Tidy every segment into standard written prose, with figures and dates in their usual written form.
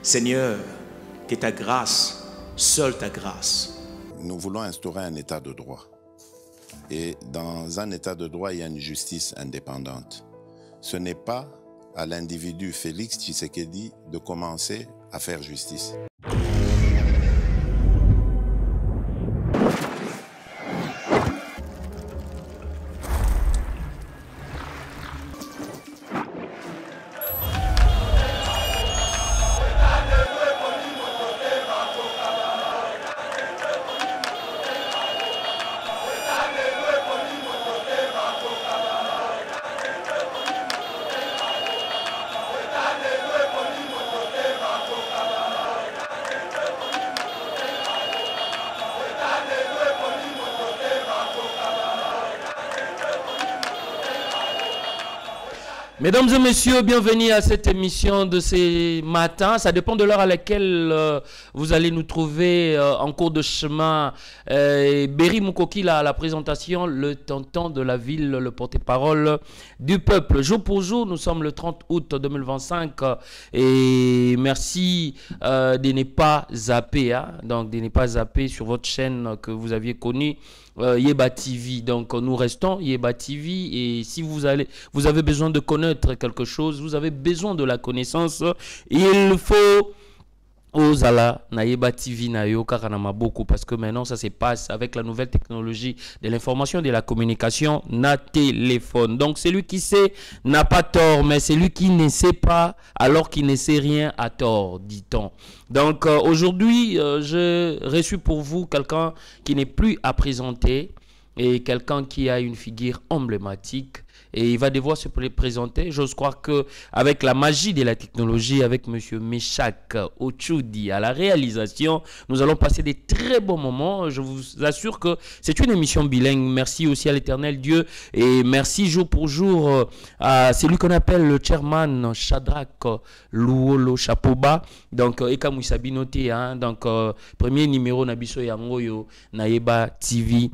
Seigneur, que ta grâce, seule ta grâce. Nous voulons instaurer un état de droit. Et dans un état de droit, il y a une justice indépendante. Ce n'est pas à l'individu Félix Tshisekedi de commencer à faire justice. Mesdames et messieurs, bienvenue à cette émission de ce matin. Ça dépend de l'heure à laquelle vous allez nous trouver en cours de chemin. Berry Mukoki, à la présentation, le tonton de la ville, le porte-parole du peuple. Jour pour jour, nous sommes le 30 août 2025 et merci de ne pas zapper, hein, donc de ne pas zapper sur votre chaîne que vous aviez connue. Yeba TV, donc nous restons Yeba TV et si vous avez besoin de connaître quelque chose, vous avez besoin de la connaissance, il faut Ozala na Yeba TV na yo karanama beaucoup parce que maintenant ça se passe avec la nouvelle technologie de l'information et de la communication na téléphone. Donc celui qui sait n'a pas tort, mais celui qui ne sait pas alors qu'il ne sait rien a tort, dit-on. Donc aujourd'hui j'ai reçu pour vous quelqu'un qui n'est plus à présenter et quelqu'un qui a une figure emblématique. Et il va devoir se présenter. J'ose croire qu'avec la magie de la technologie, avec M. Meshak Ochoudi à la réalisation, nous allons passer des très bons moments. Je vous assure que c'est une émission bilingue. Merci aussi à l'éternel Dieu. Et merci jour pour jour à celui qu'on appelle le chairman Shadrach Luolo Chapoba. Donc, Ekamu Sabinote, hein, donc premier numéro Nabiso Yangoyo, Naeba TV.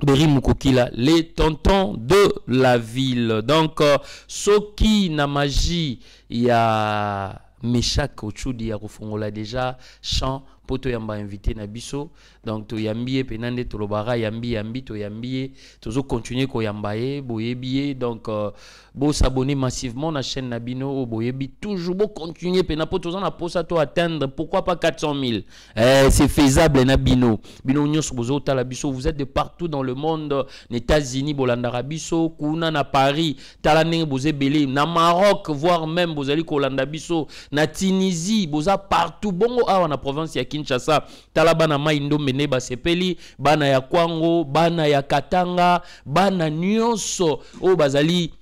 Berry Mukokila, les tontons de la ville. Donc, Soki na magie, il y a Meshak Ochoudi, il y a déjà chant. Poto yamba invité na biso donc to yambie penande to lobara yambi to yambie tozo continuer ko yambaye boyebié donc bo s'abonner massivement na chaîne Nabino boyebi toujours bo continuer pena poto na posa to atteindre pourquoi pas 400 000 c'est faisable Nabino bino nyos bozo tala biso vous êtes de partout dans le monde les États-Unis bolanda biso kuna na Paris tala ndenge boze belé na Maroc voire même bozali ko landa biso na Tunisie boza partout bongo awa na province ya Kinshasa, talabana maindo meneba sepeli, bana ya Kwango, bana ya Katanga, bana nyonso, o bazali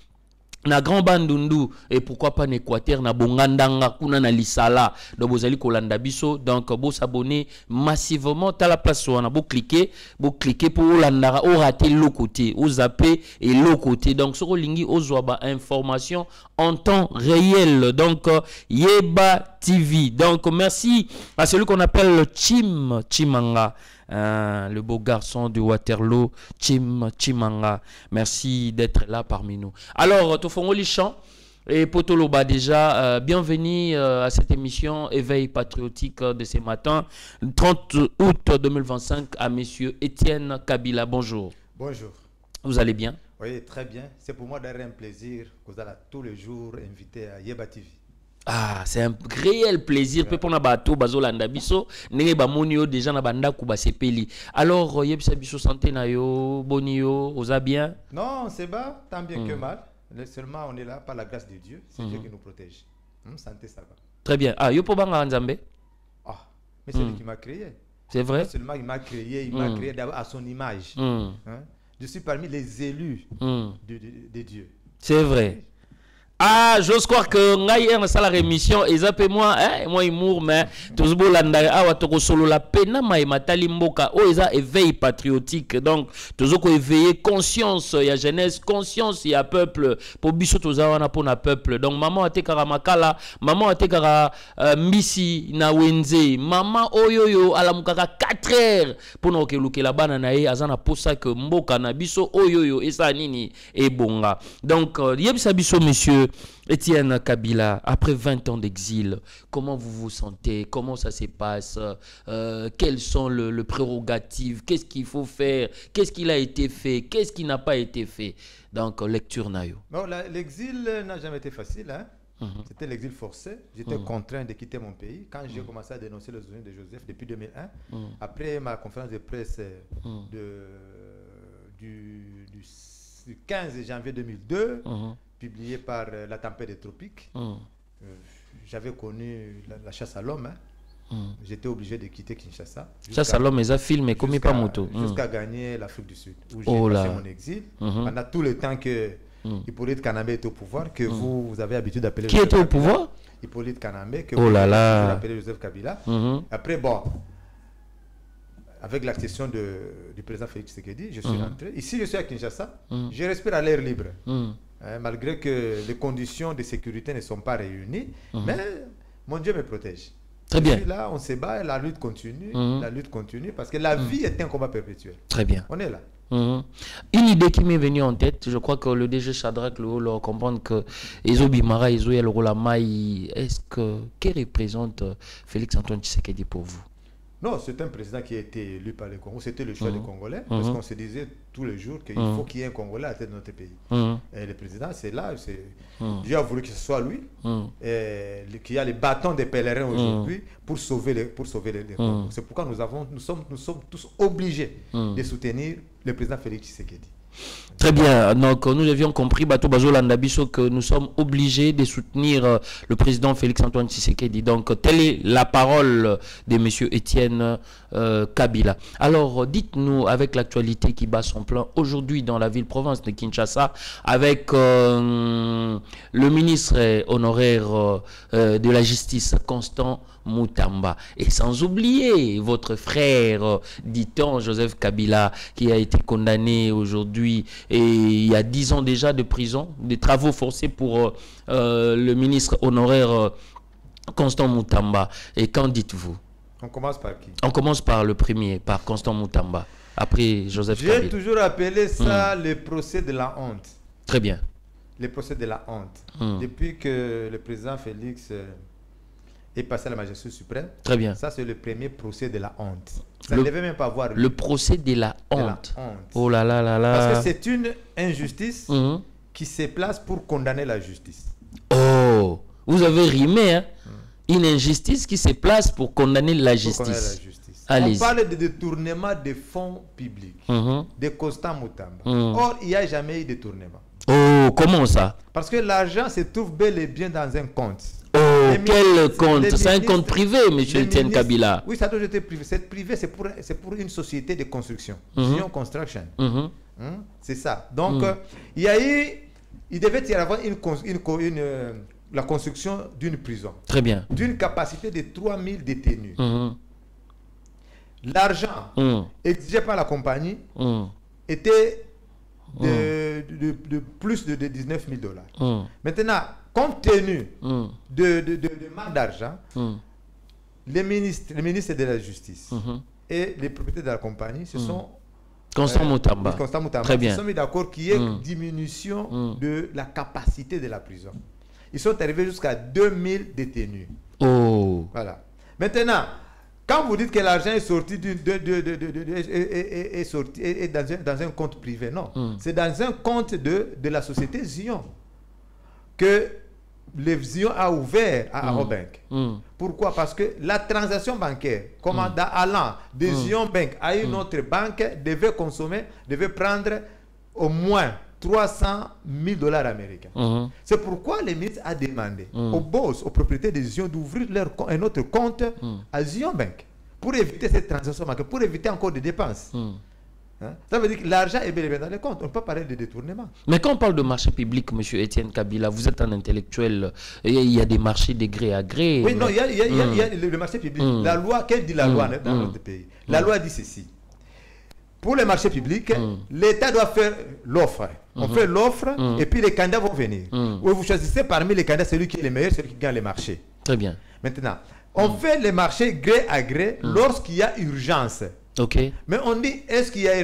na Grand Bandundu et pourquoi pas en Équateur na Bongandanga kuna na Lisala donc vous allez kolanda biso donc vous s'abonner massivement à la place on a beau cliquer pour landara au rater l'autre côté au zapper et l'autre côté donc sur lingi au zoaba information en temps réel donc Yeba TV donc merci à celui qu'on appelle le Chimanga. Le beau garçon de Waterloo, Chimanga. Merci d'être là parmi nous. Alors, Tofongoli Chant et Potoloba déjà, bienvenue à cette émission Éveil patriotique de ce matin, 30 août 2025 à Monsieur Étienne Kabila. Bonjour. Bonjour. Vous allez bien? Oui, très bien. C'est pour moi d'ailleurs un plaisir que vous allez tous les jours inviter à Yeba TV. Ah, c'est un réel plaisir. Peu pour na bateau bazolanda biso, nenge ba monio déjà na banda kuba sepeli. Alors yebisa biso santé na yo, bonio, oza bien? Non, c'est bas, tant bien que mal. Seulement on est là par la grâce de Dieu, c'est Dieu qui nous protège. Santé ça va. Très bien. Ah, yo po banga nzambe? Ah, mais c'est lui qui m'a créé. C'est vrai? Non seulement il m'a créé, d'abord à son image. Hein? Je suis parmi les élus de Dieu. C'est vrai. Ah, j'ose croire que ngai en sala rémission et zappé moi moi humour mais tous bolanda awa toko solo la pena mai matali mboka o eza éveil patriotique donc tous ko éveiller conscience ya jeunesse conscience ya peuple pour biso toza wana pona peuple donc maman atekara makala maman atekara mbisi na wenze maman oyoyo alamukaka 4 heures pona okelukela bana na ye azana posa que mboka na biso oyoyo esa nini ebonga donc yebisa biso monsieur Monsieur Etienne Kabila, après 20 ans d'exil, comment vous vous sentez? Comment ça se passe? Quelles sont les prérogatives? Qu'est-ce qu'il faut faire? Qu'est-ce qui a été fait? Qu'est-ce qui n'a pas été fait? Donc, lecture Nayo. Bon, l'exil n'a jamais été facile. Hein? C'était l'exil forcé. J'étais contraint de quitter mon pays. Quand j'ai commencé à dénoncer les origines de Joseph depuis 2001, après ma conférence de presse du 15 janvier 2002, publiée par La Tempête des Tropiques, j'avais connu la chasse à l'homme. J'étais obligé de quitter Kinshasa. Chasse à l'homme, ils ont filmé comme pas moto. Jusqu'à gagner l'Afrique du Sud, où j'ai passé mon exil. Pendant tout le temps que Hippolyte Kanambe est au pouvoir, que vous avez l'habitude d'appeler... Qui était au pouvoir? Hippolyte Kanambe, que vous avez appelé Joseph Kabila. Après, bon, avec l'accession du président Félix Tshisekedi, je suis rentré. Ici, je suis à Kinshasa. Je respire à l'air libre. Malgré que les conditions de sécurité ne sont pas réunies. Mais mon Dieu me protège. Très bien. Là, on se bat, la lutte continue. La lutte continue parce que la vie est un combat perpétuel. Très bien. On est là. Une idée qui m'est venue en tête, je crois que le DG Shadrach leur comprendre que Ezobimara, Ezoyel Rolamaï, que représente Félix Antoine Tshisekedi pour vous? Non, c'est un président qui a été élu par les Congolais. C'était le choix des Congolais. Parce qu'on se disait tous les jours qu'il faut qu'il y ait un Congolais à la tête de notre pays. Et le président, c'est là. Dieu a voulu que ce soit lui qui a les bâtons des pèlerins aujourd'hui pour sauver les Congos. C'est pourquoi nous sommes tous obligés de soutenir le président Félix Tshisekedi. Très bien, donc nous avions compris, Bato Bazolanda Bisso, que nous sommes obligés de soutenir le président Félix Antoine Tshisekedi. Donc, telle est la parole de M. Etienne Kabila. Alors, dites-nous, avec l'actualité qui bat son plein aujourd'hui dans la ville-province de Kinshasa, avec le ministre honoraire de la Justice, Constant Moutamba, et sans oublier votre frère, dit-on, Joseph Kabila, qui a été condamné aujourd'hui et il y a 10 ans déjà de prison, des travaux forcés pour le ministre honoraire Constant Moutamba. Et qu'en dites-vous? On commence par qui? On commence par le premier, par Constant Moutamba, après Joseph Kabila. J'ai toujours appelé ça le procès de la honte. Très bien. Le procès de la honte. Depuis que le président Félix est passé à la majesté suprême. Très bien. Ça, c'est le premier procès de la honte. Ça ne devait même pas voir. Le procès de la honte. Oh là là là là. Parce que c'est une injustice qui se place pour condamner la justice. Oh, vous avez rimé, hein? Une injustice qui se place pour condamner la justice. On parle de détournement de fonds publics, de Constant Moutamba. Or, il n'y a jamais eu de détournement. Oh, comment ça? Parce que l'argent se trouve bel et bien dans un compte. Oh, quel compte? C'est un compte privé, M. Etienne Kabila. Oui, ça doit être privé. C'est privé, c'est pour une société de construction. Zion Construction. C'est ça. Donc, il devait y avoir la construction d'une prison. Très bien. D'une capacité de 3000 détenus. L'argent exigé par la compagnie était de plus de 19 000 $. Maintenant, compte tenu de manque d'argent, les ministres de la Justice et les propriétaires de la compagnie se sont... Constant Moutamba. Très bien. Ils se sont mis d'accord qu'il y ait une diminution de la capacité de la prison. Ils sont arrivés jusqu'à 2000 détenus. Oh. Voilà. Maintenant, quand vous dites que l'argent est sorti dans un compte privé, non. C'est dans un compte de la société Zion que le Zion a ouvert à Arobank. Pourquoi? Parce que la transaction bancaire, allant de Zion Bank à une autre banque, devait prendre au moins 300 000 $ américains. C'est pourquoi le ministre a demandé aux boss, aux propriétaires de Zion d'ouvrir un autre compte à Zion Bank pour éviter cette transaction bancaire, pour éviter encore des dépenses. Ça veut dire que l'argent est bel et bien dans les comptes. On ne peut pas parler de détournement. Mais quand on parle de marché public, M. Etienne Kabila, vous êtes un intellectuel, il y a des marchés de gré à gré. Oui, non, il y a le marché public. La loi, qu'elle dit la loi dans notre pays? La loi dit ceci. Pour les marchés publics, l'État doit faire l'offre. On fait l'offre et puis les candidats vont venir. Ou vous choisissez parmi les candidats celui qui est le meilleur, celui qui gagne les marchés. Très bien. Maintenant, on fait les marchés gré à gré lorsqu'il y a urgence. Ok. Mais on dit, est-ce qu'il y a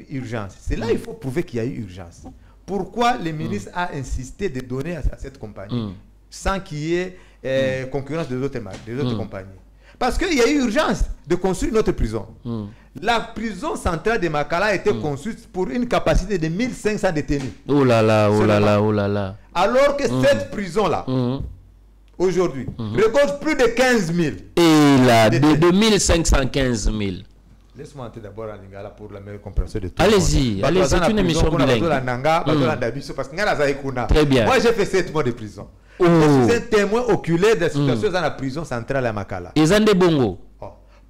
urgence? C'est là qu'il faut prouver qu'il y a eu urgence. pourquoi le ministre a insisté de donner à cette compagnie sans qu'il y ait concurrence des autres compagnies? Parce qu'il y a eu urgence de construire notre prison. La prison centrale de Makala a été construite pour une capacité de 1500 détenus. Oh là là, oh là là, oh là là. Alors que cette prison-là, aujourd'hui, regorge plus de 15 000. Et là, de 1515 000. Laisse-moi entrer d'abord en lingala pour la meilleure compréhension de tout. Allez-y, allez, c'est une émission bilingue. Très bien. Moi, j'ai fait 7 mois de prison. Je suis un témoin oculaire de la situation dans la prison centrale à Makala. Et Zande Bongo.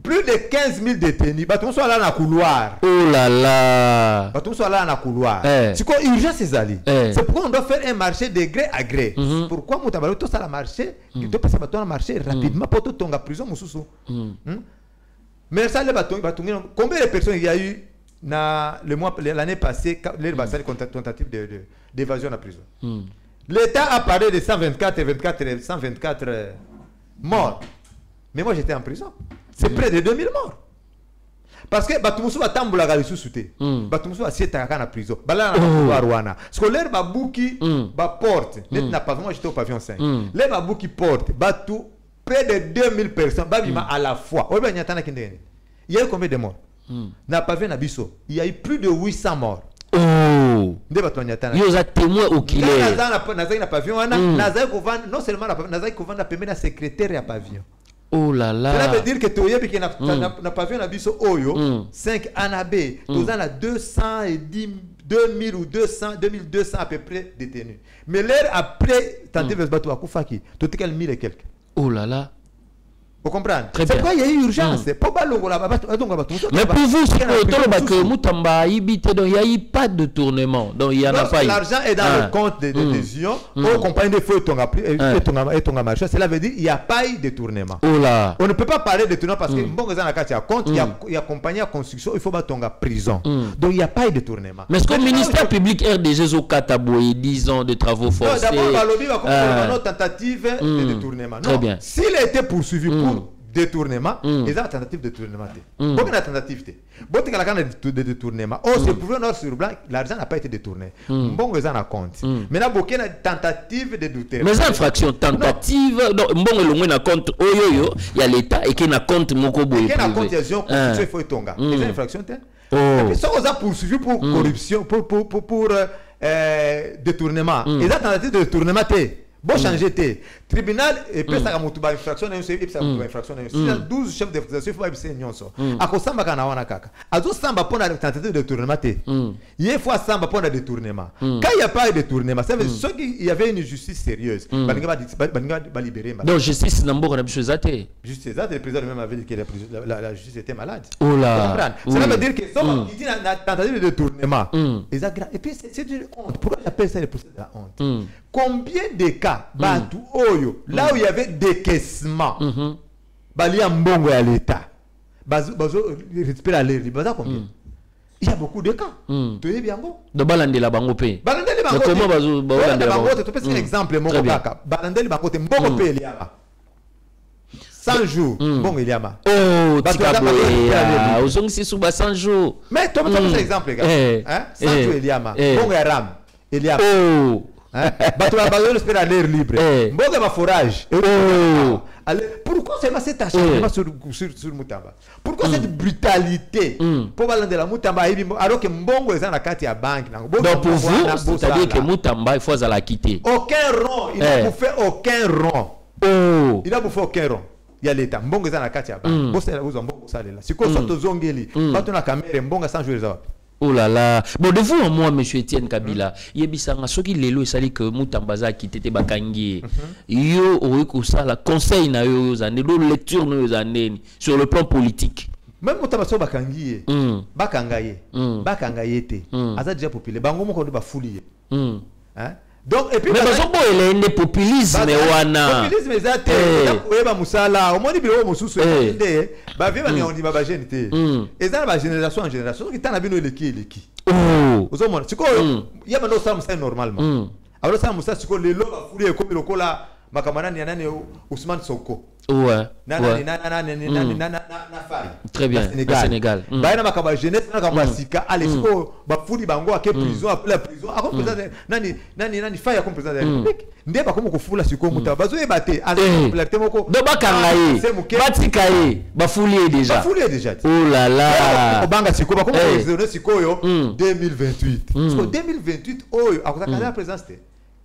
Plus de 15 000 détenus. Tout sont là dans le couloir. Oh là là. Tout sont là dans le couloir. C'est quoi urgence, ces alliés? C'est pourquoi on doit faire un marché de gré à gré. Pourquoi Moutabalo, tout ça, le marché, il doit passer à marché rapidement pour tout la prison, Moussoussou. Mais ça, combien de personnes il y a eu l'année passée, les tentatives d'évasion à la prison? L'État a parlé de 124 morts. Mais moi, j'étais en prison. C'est près de 2000 morts. Parce que Batumoussou va tamboula sous souté. Batumoussou va siéter à la prison. Bala na Rwanda. Parce que l'air babouki ba porte. Net pas moi j'étais au pavillon 5. L'air babouki porte. Batou près de 2000 personnes. Babima à la fois. Il y a eu combien de morts? N'a pas vu Nabiso. Il y a eu plus de 800 morts. Oh. Il y a témoin au qu'il est. Non seulement la permis secrétaire à pavillon. Oh là là. Cela veut dire que tu n'as pas vu un abisso Oyo, 5 anabé, tu as 210 2000 ou 200, 2200 à peu près détenus. Mais l'heure après, tenter de se battre à Koufaki, tu as 1000 et quelques. Oh là là. Vous comprenez? C'est pourquoi il y a eu urgence. Mais pour vous, il n'y a eu pas de tournement. Donc il y en a pas eu. L'argent est dans le compte de décision. Aux compagnies de feu et ton marché. Cela veut dire qu'il n'y a pas eu de tournement. Oh là. On ne peut pas parler de tournement parce que bon, il y a compagnie à construction, il faut battre en prison. Donc il n'y a pas eu de tournement. Mais est-ce que le ministère public RDG au Kataboué, 10 ans de travaux forcés? D'abord, Balobi va comprendre notre tentative de détournement. Très bien. S'il a été poursuivi pour détournement, ils ont une tentative de détournement. Bon, il y a une tentative. Bon, il y a de détournement. Oh, c'est prouvé noir sur blanc, l'argent n'a pas été détourné. Bon, ils en ont compte. Maintenant, il y a une tentative de détournement. Mais infraction tentative, donc, bon, il y a compte, il y a l'État et qu'il y a compte, Mokobo. Il y a un compte, il faut tonga. Il y a une infraction. Et puis, ça, on a poursuivi pour corruption, pour détournement. Ils ont une tentative de détournement. Bon changer té tribunal et peut ça mutuba infraction et ça infraction et 12 chefs d'accusation faut pas nyonso akosamba kana wana kaka azo samba pour la tentative de détournement té il faut samba pour le détournement quand il y a pas de détournement ça veut dire qu'il y avait une justice sérieuse ba libérer donc justice nambo na biso zaté justice zaté le président même avait dit que la justice était malade. Oh là, ça veut dire que il dit la tentative de détournement et puis c'est une honte. Pourquoi j'appelle ça le procès de la honte? Combien de cas Batu Oyo, là où il y avait décaissement, Bali Mbongo à l'État, Bazo récupère l'air, combien? Il y a beaucoup de cas. Tu es bien bon. De Balande la Bangopé. Balande la Bangopé. Comment Balande la Bangopé? Tu peux faire un exemple, mon kaka. Balande la Bangopé, Mbongo il y a 100 jours, bon il y a ma. Oh, Tikaboya. Aux ongsi souba 100 jours. Mais tu peux faire un exemple, gars. 100 jours il y a ma. Bon ram. Il y a. Oh. Bateau la bagnole espère l'air libre. Mboga ma forage. Pourquoi c'est cet acharnement sur Moutamba? Pourquoi cette brutalité pour Balande la Moutamba alors que Mbongo est dans la carte à banque? Donc pour vous, c'est-à-dire que Moutamba, il faut la quitter. Aucun rond, il n'a bouffé aucun rond. Oh. Il n'a bouffé aucun rond. Il y a l'État. Mbongo est dans la carte à banque. Bosse la vous en Mbongo ça là. Si quoi soit aux zongeli, bateau la caméra Mbongo sans jouer ça. Oh là là. Bon, de vous en moi, monsieur Etienne Kabila, yebisanga soki lelo esali que Mutambaza kitete bakangi. Yo oiko ça la conseil na yo zane do lecture na yo zane sur le plan politique. Même Mutambaza bakangi bakangaye. Bakangaye te. Aza déjà populaire. Bango moko de ba foulier. Hein? Donc et puis mais bazo bo elende populisme wana. Populisme ezate koyeba musala. O moni bilo mususu ende. Ba vie ba ngoni ba jeune te. Eza ba génération en génération qui tana bino eleki. Oh. Ozo mona. Siko yeba no ça normalement. Alors ça musa siko lelo ba foulier comme lokola makamana ni nani Ousmane Sonko. Ouais. Très bien. Sénégal. Baina makaba jeunesse na kaba sika alexko ba fuli bango ake prison après la prison a comme président nani faya comme président de la République ndé ba comme ko fula siko muta bazo ebate a popularité moko do bakangaye batikaye ba fuli déjà oh là là ko banga siko ba comme président siko yo 2028 parce que 2028 oyo akozaka la présidence.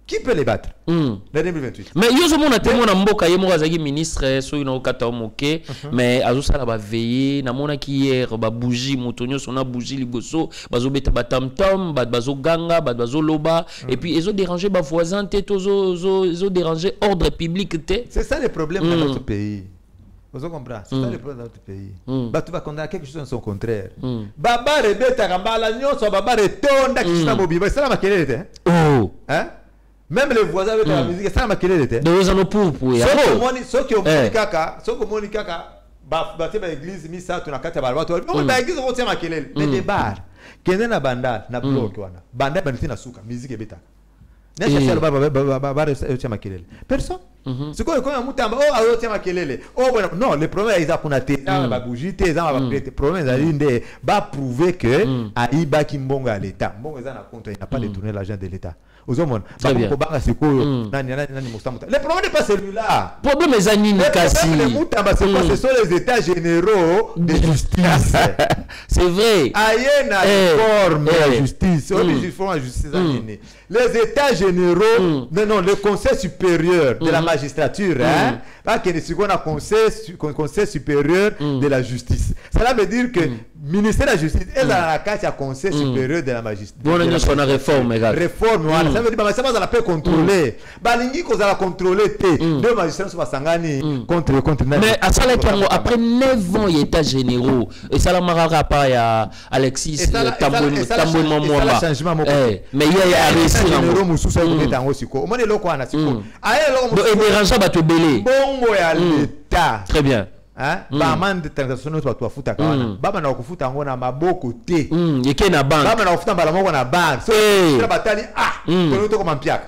Qui peut les battre? Le 2028. Mais yo somona témoin mboka ye moko azaki ministre so ino kata moke mais azosala ba veiller na mona ki hier ba bougie motonyo sona bougie liboso bazo beta batamtom bazo ganga bazo loba et puis ils ont dérangé ba voisins té zo dérangé ordre public té. C'est ça le problème dans notre pays. Vous comprenez? C'est ça le problème dans notre pays. Bah tu vas condamner quelque chose en son contraire. Baba rebeta kambala nyonso baba retonda kishina mobiba ça la makelele. Oh. Hein? Même les voisins avec la musique, ça m'a quel était. Deux ans pour ya. Ceux qui ont Monica, bah l'église mis ça tu n'as qu'à te barber. On va l'église on tient ma quel mais des bars. Kende na banda na bloc wana. Banda baniti na suka, musique beta. N'est-ce pas baba tient ma quel personne. C'est quoi quand mutamba oh tient ma quel oh non le problème ils a konaté ba bougie te za ba prêter problème za inde ba prouver que aiba kimbonga l'état. Mbonga za na compte il n'a pas détourné l'argent de l'état. Aux hommes, le problème n'est pas celui-là. Le problème est Zanine Kassi. Ce sont les états généraux de justice. C'est vrai. Ayena réforme la justice. Les états généraux, non, le conseil supérieur de la magistrature, pas que le conseil supérieur de la justice. Cela veut dire que le ministère de la justice est dans la case du conseil supérieur de la magistrature. Bon, on a une réforme, réforme, ça veut dire que ça va contrôler. Balingi qu'on va contrôler, deux magistrats sont sangani contre. Mais à ça, après 9 ans, il y a états généraux. Et ça, la marara pas à Alexis Tamboun Mamouama. Mais il y a réussi. Généraux Moussoussa, il est en haut. On est là, quoi, et dérangeant, va te belé. Bon, l'État. Très bien. Ba amende transaction to to futa kana baba na kufuta ngona maboko te yeke na bank baba na kufuta mbala moko na bank so tra batali to ko mampiaka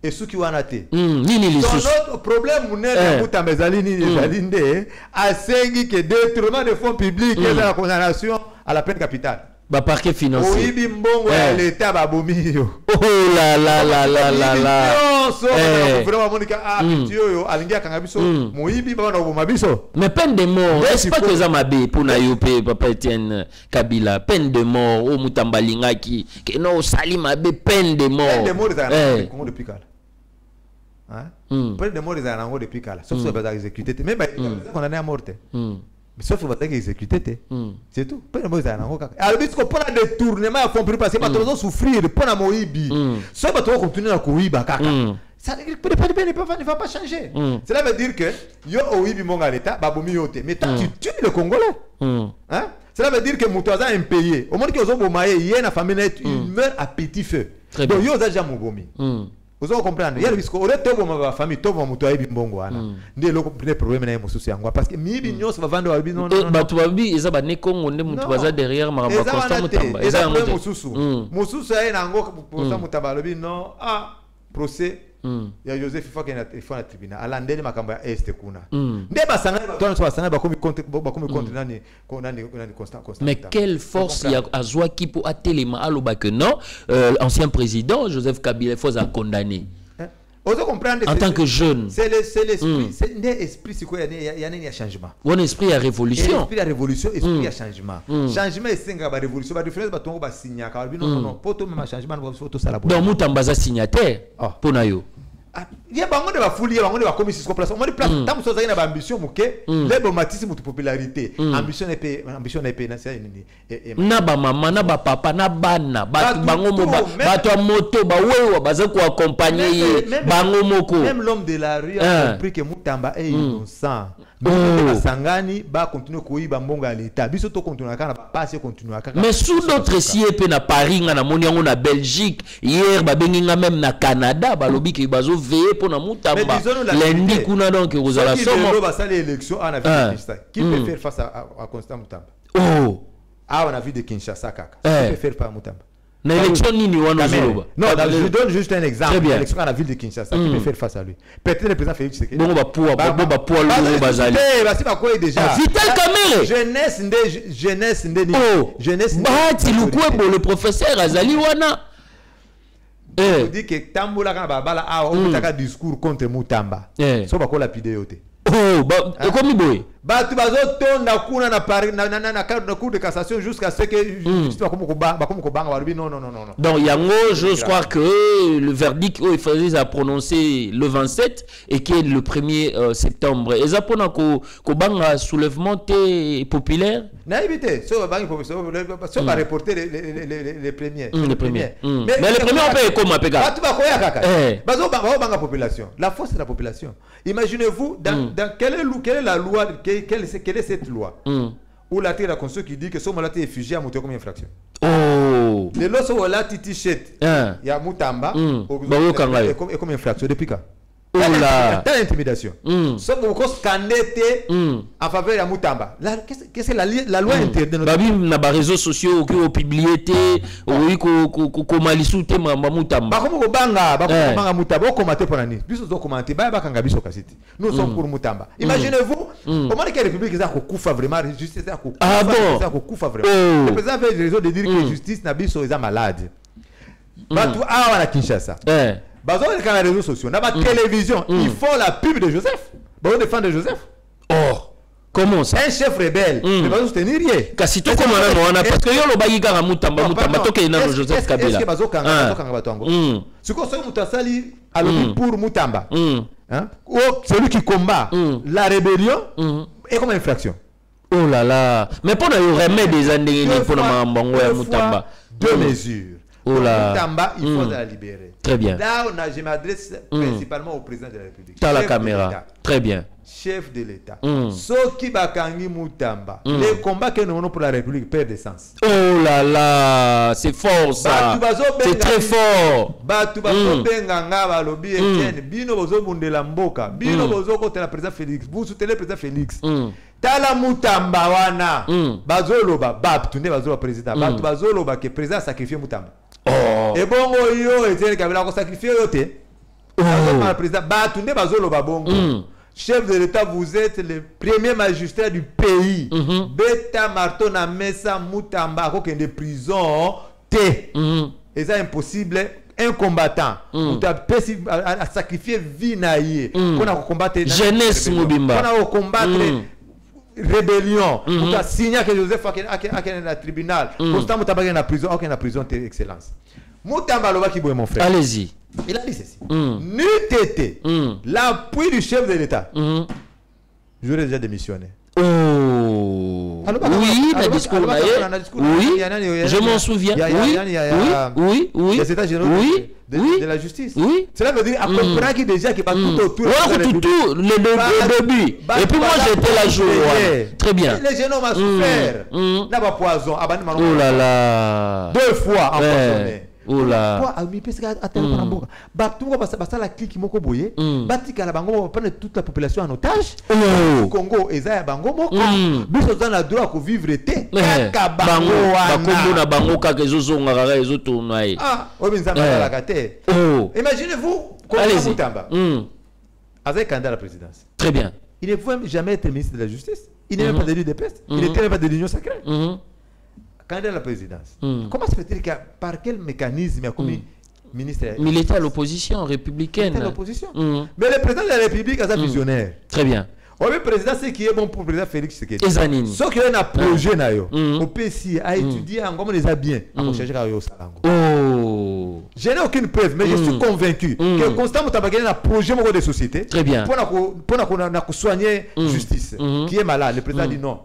et ceux qui wana te nini li sous notre problème munene muta mezali nini zalinde asengi que détournement de fonds publics et la condamnation à la peine capitale. Ba parquet financier. Oui, mbongo ya l'état ba bomio. Oh là là là là là là. So vraiment monika yo alingia kangabiso moibi ba na bomabiso. Mais peine de mort, est-ce pas que ça m'a bé pour na yopé papa Etienne Kabila peine de mort au mutambalinga qui que non sali m'a bé peine de mort. Peine de mort dans Congo depuis quand? Hein? Peine de mort dans Congo depuis quand? Sauf si va exécuter même condamné à mort. Mais sauf que vous avez exécuté, c'est tout. Pas de mots à l'ango. Alors, parce qu'on prend un détournement à fond, parce que pas trop souffrir, pas na moibi. Soit pas trop continuer à courir, kaka. Ça ne va pas changer. Cela veut dire que yo oibi monga l'état, babomi yote. Mais toi tu tues le Congolais. Hein? Cela veut dire que Moutaza est impayé. Au moment que vous avez il y a une famille il meurt à petit feu. Donc yo déjà mobomi. Vous comprenez? Il y a le risque. On est tout bon ma famille, tout bon muto aibi mbongo wana. Ndé loko le problème na mususu yango parce que mibi nyos va vendre wabi non non. Ba tubabi eza ba ne Congo ndé mutu baza derrière maramba constant mutamba. Eza mususu. Mususu ya nango pour ça mutamba lobi non procès. Ya Joseph Ifa qu'il faut na tribunal. Ala ndé makambo ya est kuna. Ndé basanga ba basanga ba komi contre nani constant. Mais quelle force ya azwa ki pour atelema aloba que non ancien président Joseph Kabila faut à condamner. En tant que jeune. C'est l'esprit, c'est l'esprit c'est quoi il y a un changement. Un esprit à révolution. Esprit à révolution, esprit à changement. Changement est singa ba révolution, ba différence ba tongo ba signer ka non poto même changement ba photo ça la. Donc mutambaza signataire pour nayo. Il y a bango de la folie, bango de la commission sur place. On dit place tant que ça a une ambition muke, les bamatisme de popularité. Ambition n'est pas na ba maman na ba papa na bana ba bango mo ba to moto ba wewa baza ko accompagner bango moko. Même l'homme de la rue a compris que Mutamba est innocent. Sangani ba continuer koyiba mbonga à l'état. Biso to continuer kana ba passer continuer kaka. Mais sous d'autres sièpes na Paris na moni yango na Belgique, hier ba benginga même na Canada ba lobi ke bazo veiller pour na Mutamba. Lundi kuna donc vous allez somme. Ba ça l'élection en Afrique. Qui peut faire face à Constant Mutamba? Oh. Ah on a vu de Kinshasa kaka. Qui peut faire face à Mutamba? L'élection Nini Wanozoloba. Non, je donne juste un exemple. L'élection à la ville de Kinshasa qui peut faire face à lui. Peut-être le président Félix Tshisekedi. Bon, Vital Kamerhe. Jeunesse Ndeni. Oh, Bahati Lukwebo, le professeur Azali Wana. On dit que Tambola Bala a un discours contre Moutamba. So ba ko lapide yote. Oh, comme Boy. Tu vas kuna na Paris na cour de cassation jusqu'à ce que non. Donc Yango, je crois que le verdict il faisait à prononcer le 27 et qui est le 1er septembre. Et ça pendant que banga soulèvement populaire. Na évité, ça va va reporter les premiers. Les premiers. Mais les premiers on peut comment péga. Tu vas koya kaka. Banga population. La force de la population. Imaginez-vous dans quelle est la loi quelle est cette loi où la terre constitution qui dit que si on a été réfugié à monter comme infraction. Oh. Les lois sont là t-shirt. Il y a Moutamba et comme infraction depuis quand? Oh là. Telle intimidation. Sauf que vous scandez en faveur de Moutamba. Qu'est-ce que la loi interne de notre pays? Na ba réseaux sociaux qui ont publié oui ko malisute mamba Moutamba. Ba ko banga Moutamba ko commenter pour nani. Biso zo commenter ba kanga biso kasiti. Nous sommes pour Moutamba. Imaginez-vous comment la République ça ko kufa vraiment justice ça ko kufa. Ah bon? Ça ko kufa vraiment. Le président avait raison de dire que justice na biso est malade. Ba tu a la Kinshasa. Dans les réseaux sociaux, dans la télévision, ils font la pub de Joseph. Ils défendent Joseph. Oh, comment ça? Un chef rebelle. Ne va soutenir rien. Kasito comment on a parce que yo lo bayi gara Moutamba toke na Joseph Kabila. Est-ce que bazo kanga batongo? Ce qu'on sait Moutasali a le pour Moutamba. Hein? Celui qui combat la rébellion est comme infraction. Oh là là. Mais pour nous remettre des années pour nous Moutamba. Deux mesures. Oh là. Moutamba, il faut la libérer. Très bien. Là, je m'adresse principalement au président de la République. Dans la caméra. Très bien. Chef de l'État. Soki Bakangi Moutamba. Les combats que nous menons pour la République perdent de sens. Oh là là, c'est fort ça. C'est très fort. Batu bazo benganga balobi Etienne. Bino bozo bundela mboka. Bino bozo kote la président Félix. Vous soutenez le président Félix. Tala Moutamba wana. Bazo loba. Bab tunde bazo le président. Batu bazo loba que président sacrifié Moutamba. Oh. Et bon yo Etienne Kabila ko sacrifié yote. Le président batunde bazo loba bongo. Chef de l'État, vous êtes le premier magistrat du pays. Beta Martona Messa Moutamba de prison T. Et c'est impossible. Un combattant, on a sacrifié vie naïe. On a combattu jeunesse Moubimba. On a combattu rébellion. On a signé que Joseph a un tribunal. Constant Moutamba est en prison. Aucun en prison, excellence. Moutamba Loba qui mon frère. Allez-y. Il a dit ceci. N'eût été l'appui du chef de l'État, j'aurais déjà démissionné. Oh. Oui, le discours. Oui, je m'en souviens. Oui. Des états généraux de la justice. Oui. Cela veut dire à peu près qu'il déjà qui va tout autour. Tout le début. Et puis moi j'étais là jour. Très bien. Les jeunes ont souffert. N'a pas poison. Oh là là. 2 fois empoisonné. Oh là. La clique moko boye. Batika la bango prendre toute la population en otage. Congo eza bango moko. Biso dans la droit ko vivre été. Bango bakombo na bango ka kezozonga kaka ezotourna. Ah, obinza la kate. Imaginez-vous comment Moutamba. Avec candidat à la présidence. Très bien. Il ne pouvait jamais être ministre de la justice. Il n'est même pas de l'Union de peste. Il n'était même pas de l'Union sacrée. Candidat à la présidence. Comment se fait-il que par quel mécanisme il a commis ministre? Il était à l'opposition républicaine. Il était à l'opposition. Mais le président de la République est un visionnaire. Très bien. Le président, c'est qui est bon pour le président Félix Tshisekedi. Ce qui est un projet, au PCI, à étudier en les a bien, à rechercher à Salango. Oh. Je n'ai aucune preuve, mais je suis convaincu que Constant Moutamba a un projet de société. Très bien. Pour soigner la justice. Qui est malade. Le président dit non.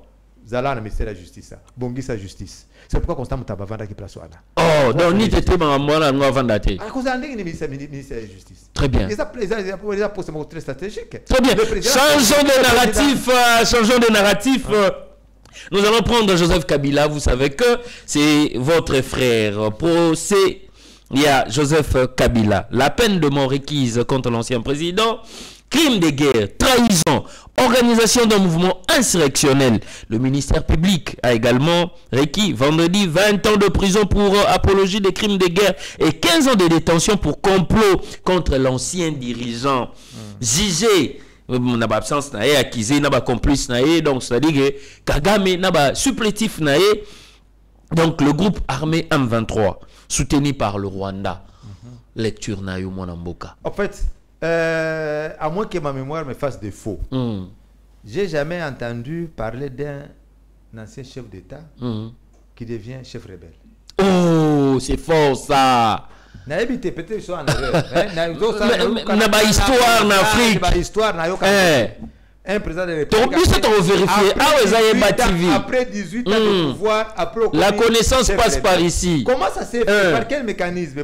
Zala na ministère de la justice. Bongi sa justice. C'est pourquoi Constant Moutamba vanda qui place là. Oh, donc ni t'étais maman na vanda té. À cause d'un ministère de la justice. Très bien. Les postes sont très stratégiques. Très bien. Changeons de narratif. Nous allons prendre Joseph Kabila. Vous savez que c'est votre frère. Procès. Il y a Joseph Kabila. La peine de mort requise contre l'ancien président. Crime de guerre, trahison, organisation d'un mouvement insurrectionnel. Le ministère public a également requis vendredi 20 ans de prison pour apologie des crimes de guerre et 15 ans de détention pour complot contre l'ancien dirigeant. Jugé, n'a pas absence, n'a pas accusé, n'a pas complice, donc c'est-à-dire que Kagame n'a pas supplétif, donc le groupe armé M23, soutenu par le Rwanda. Lecture na yo Mwanamboka. En fait, à moins que ma mémoire me fasse défaut, j'ai jamais entendu parler d'un ancien chef d'État qui devient chef rebelle. Oh, c'est fort ça. N'habitez peut-être soit en erreur. N'a pas histoire en Afrique. Histoire na yo. Un président de la République. Après 18 ans de pouvoir, la connaissance passe par ici. Comment ça s'est fait? Par quel mécanisme?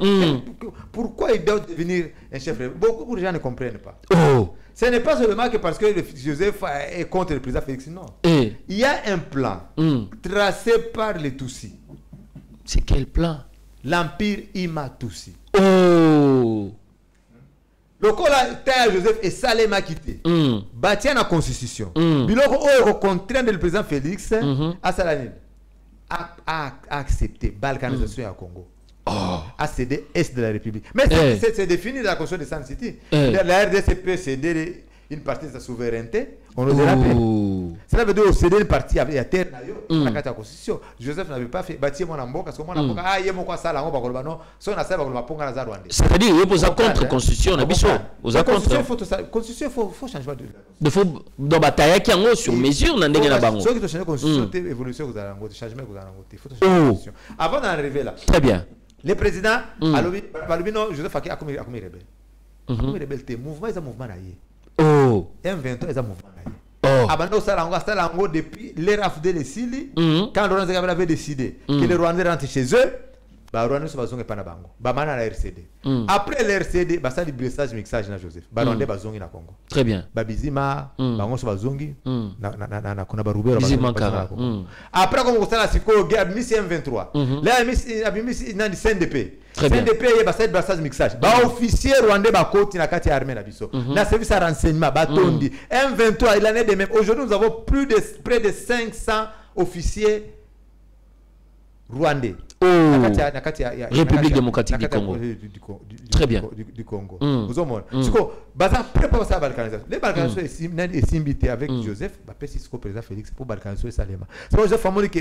Pourquoi il doit devenir un chef rebelle? Beaucoup de gens ne comprennent pas. Ce n'est pas seulement que parce que Joseph est contre le président Félix, non. Il y a un plan tracé par les Tutsis. C'est quel plan? L'empire Ima Tutsi. Oh! Le Taya Joseph et Salema quitté. Bâti la constitution. Biloko au contraire le président Félix à Salanine a accepté la balkanisation au Congo. A cédé est de la République. Mais c'est défini dans la constitution de San City. La RDC peut céder une partie de sa souveraineté. On nous rappelle. Cela veut dire céder une partie à terre dans la constitution. Joseph n'avait pas fait bâtir mon ambo parce que mon ambo il y a mon quoi ça là on va non son a ça va ponga la Rwanda. C'est-à-dire il pose contre constitution na biso. Aux contre constitution faut changement de faut dans bataille qui en sur mesure na ndenge na bango. Ce qui te changer constitution évolution vous allez changement vous allez il faut changer constitution. Avant d'arriver là. Très bien. Le président Balobino Joseph Faki a commis rebelle. Comme rebelle mouvement est un mouvement là. Oh. M23 est un mouvement là. Abando Salango depuis l'ère Afdel et Sili, quand Laurent Zagabel avait décidé que les Rwandais rentrent chez eux, les Rwandais sont basés pas na bango. Bamana la RCD. Après la RCD, basa di blessage mixage na Joseph. Ba Rwandais bazongi na Congo. Très bien. Babizima, bango so bazongi na kuna barubero bazongi. Après comme on sala siko guerre Miss M23. Là Miss na di CNDP. CNDP est basa di blessage mixage. Ba officier Rwandais ba koti na kati armée na biso. Na service à renseignement ba tondi. M23 il en est de même. Aujourd'hui nous avons près de 500 officiers rwandais. République démocratique du Congo. Très bien. Du Congo. Vous avez vu? Baza prépare ça balkanisation. Les balkanisations est simbité avec Joseph, c'est ce que président Félix pour balkanisation et Salema. C'est pour Joseph Famoli que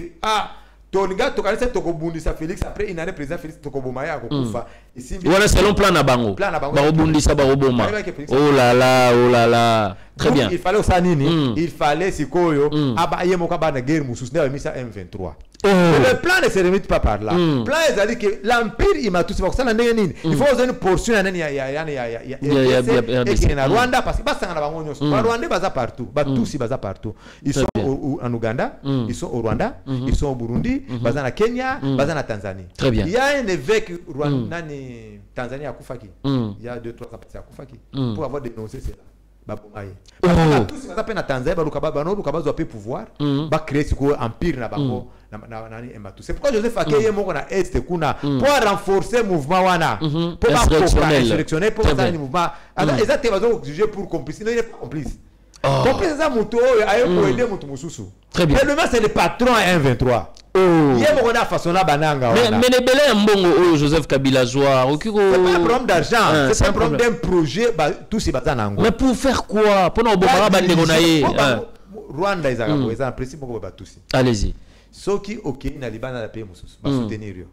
Toniga tokalisa tokobundisa Félix après il n'a président Félix tokobomaya akokufa. Voilà selon plan na bango. Barobundisa baroboma. Oh là là. Très bien. Il fallait au nini, il fallait sikoyo abaye moka na guerre mususu na misa M23. Le plan ne se limite pas par là. Le plan est à dire que l'empire il m'a tout ça il faut une portion ya Rwanda parce que basa na bango nyoso. Rwanda baza partout, Batusi baza partout. Ils sont en Ouganda, ils sont au Rwanda, ils sont au Burundi, baza na Kenya, baza na Tanzanie. Très bien. Il y a un évêque Rwanda Tanzanie à Koufaki. Il y a 2-3 à Koufaki pour avoir dénoncé cela. Tous ces appels à Tanzanie, ils ont pouvoir, créer ce empire na bango. C'est pourquoi Joseph Akeye moko na est kuna pour renforcer le mouvement wana pour sélectionner pour ça le mouvement. Alors ils ont été jugés pour complice, il n'est pas complice. Complice ça muto ayo ko aider mutu mususu. Très bien. Et le c'est le patron à M23. Yé moko na façon na bananga wana. Mais les belé mbongo Joseph Kabila joie okiko. C'est pas un problème d'argent, c'est un problème d'un projet tous ces bazanango. Mais pour faire quoi? Pour no bomara bandeko na ye. Rwanda ils ont principe moko ba tous. Allez-y. Ceux qui ok na libana la paix mususu ba soutenir yo.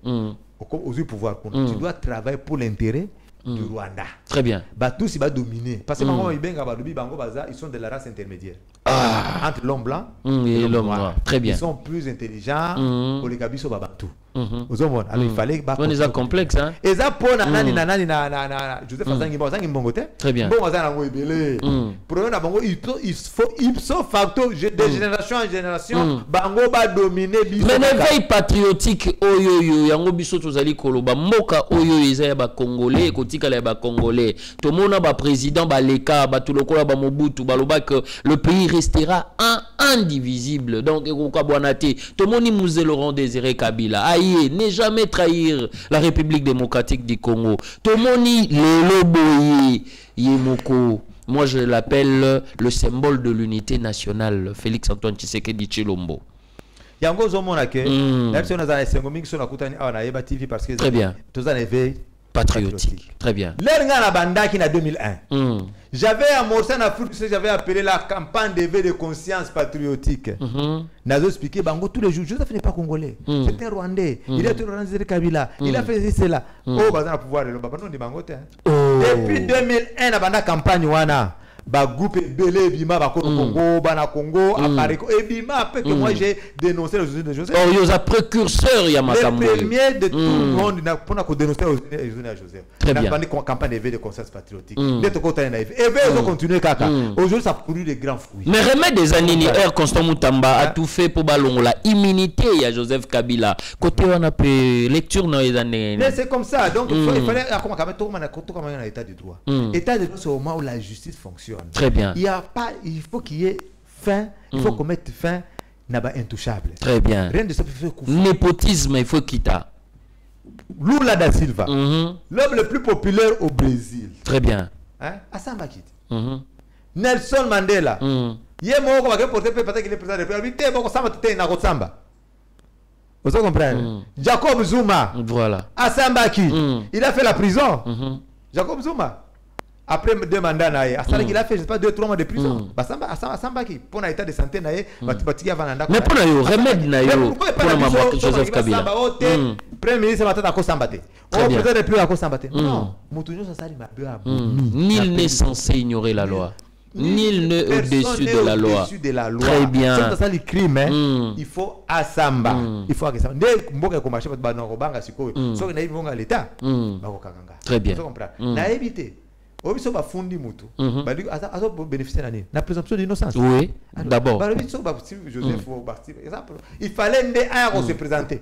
Au pouvoir tu dois travailler pour l'intérêt du Rwanda. Très bien. Tous ils va dominer parce que ils sont de la race intermédiaire. Entre l'homme blanc et l'homme noir. Très bien. Ils sont plus intelligents pour les Kabiso Babantou. Alors il fallait on est complexe hein. Et ça pour nani Joseph Azangi Mbongote. Très bien. Bon Azango ebele. Pour eux bango il faut facto de génération en génération bango ba dominer biso. Mais l'éveil patriotique oyoyo yango biso tozali koloba mboka oyo eza ya ba congolais kotika la ba congolais. Tomona ba président ba leka ba tulokola ba Mobutu baloba que le pays restera indivisible. Donc ekoka bwanate tomoni Mouzé Laurent Désiré Kabila ne jamais trahir la République démocratique du Congo. Tomoni Lelo Boye Yemoko Moi, je l'appelle le symbole de l'unité nationale, Félix Antoine Tshisekedi Tshilombo. Yango zomona ke même si on a esengo mingi so na kutani na Yeba TV parce que très bien tous en éveil patriotique. Très bien. L'erga na bandaki na 2001. J'avais amorcé en Afrique, j'avais appelé la campagne d'éveil de conscience patriotique. Nazo expliqué bango tous les jours. Joseph n'est pas congolais, c'est un Rwandais. Il est organisé Kabila. Il a fait cela. Oh bazana pouvoir le baba non de bango te. Depuis 2001 na banda campagne wana. Ba groupe belé bima ba Congo bana Congo apareko et bima après que moi j'ai dénoncé le Joseph. Oh yo a précurseur ya makambo. Le premier de tout le monde pour na dénoncer Joseph. Très bien. Dans la campagne d'éveil de conscience patriotique. D'être côté naïf. Et veut continuer kaka. Aujourd'hui ça produit des grands fruits. Mais remède des années Air Constant Mutamba a tout fait pour ballon la immunité ya Joseph Kabila. Côté on a peu lecture dans les années. Mais c'est comme ça. Donc il fallait comment comme un état de droit. État de droit c'est au moment où la justice fonctionne. Très bien. Il faut qu'il y ait fin, il faut qu'on mette fin n'a-ba intouchable. Très bien. Rien de ça fait népotisme, il faut quitter. Lula da Silva, l'homme le plus populaire au Brésil. Très bien. Hein? Asamba Kiti. Nelson Mandela. Yé mo ko porter peut-être qu'il est président de la République, bon samba tete na samba. Vous comprenez? Jacob Zuma. Voilà. Asamba Kiti. Il a fait la prison. Jacob Zuma. Après 2 mandats, il a fait, je sais pas, 2-3 mois de prison. Asamba qui, pour l'état de santé, mais pour le remède, pour Joseph Kabila. Premier ministre, président de plus à Kosambate. Non, nul n'est censé ignorer la loi. Nul n'est au-dessus de la loi. Très bien. C'est ça le crime. Il faut Asamba. Il faut Asamba. Dès que vous marchez, vous avez l'État. Très bien. Vous évité. Obiso ba fundi mutu badi azo bénéficier nani la présomption d'innocence. Oui, d'abord Joseph exemple il fallait se présenter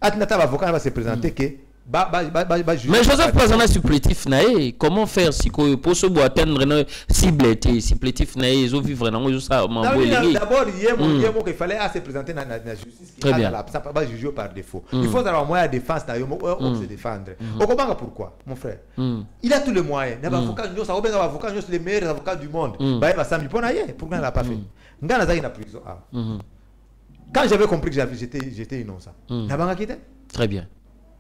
atinata avocat va se présenter que mais Joseph Pazana supplétif nae comment faire si pour se atteindre cible supplétif nae ils vivre dans ça d'abord il fallait se présenter dans la justice qui ça pas juger par défaut. Il faut avoir moyen de défense on se défendre. Pourquoi mon frère il a tous les moyens l'avocat les meilleurs avocats du monde ba sambi pona ye pourquoi il l'a pas fait ngana zaki na prison quand j'avais compris que j'étais innocent na banga quitté. Très bien.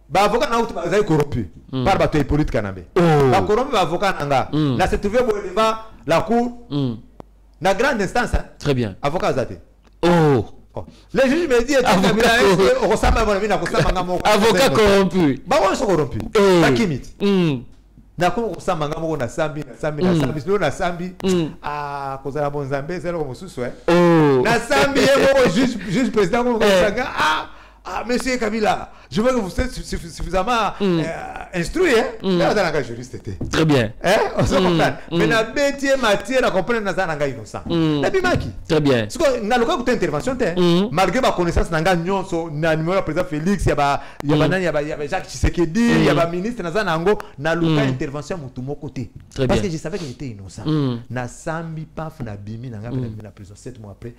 Ba avocat na outi ba corrompu par bateau politique kanambe ba corrompu avocat nanga na se trouver devant la cour na grande instance. Très bien. Avocat zate les juges me disent avocat corrompu ba on so corrompu ba kimit na ko samba ngamo na sambi na sambi kozala bonzambe zelo ko mususu na sambi yemo juge président ko sanga monsieur Kabila, je veux que vous êtes suffisamment instruit. Là, dans la juriste. Très bien. On se comprend. Mais la bêtise matière à comprendre dans un innocent. Très bien. Parce que dans le cas où tu as intervention, malgré ma connaissance, dans le numéro président Félix, il y a Jacques Tshisekedi, il y a ministre dans un ango, dans le cas d'intervention, de mon côté. Parce que je savais qu'il était innocent. Na sambi paf na bimi na la prison 7 mois après,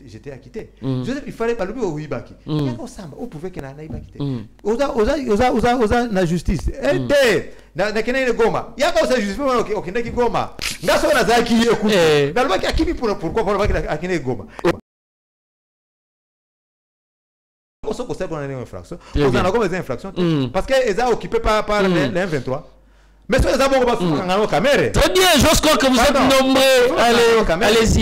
j'étais acquitté. Il fallait pas l'oublier au Ibaki. Il y a samba, on pouvait qu'il y ait un Ibaki. Oza na justice. Na kenene goma. Il y a pas justice au Keneki goma. Na so na zaki yeku. Na lobaki akimi pourquoi pour lobaki akine goma. On se constate qu'on a une infraction. On a comme des infractions parce que ils ont occupé par les 23. Mais ça les a beaucoup pas caméra. Très bien, je crois que vous êtes nombreux.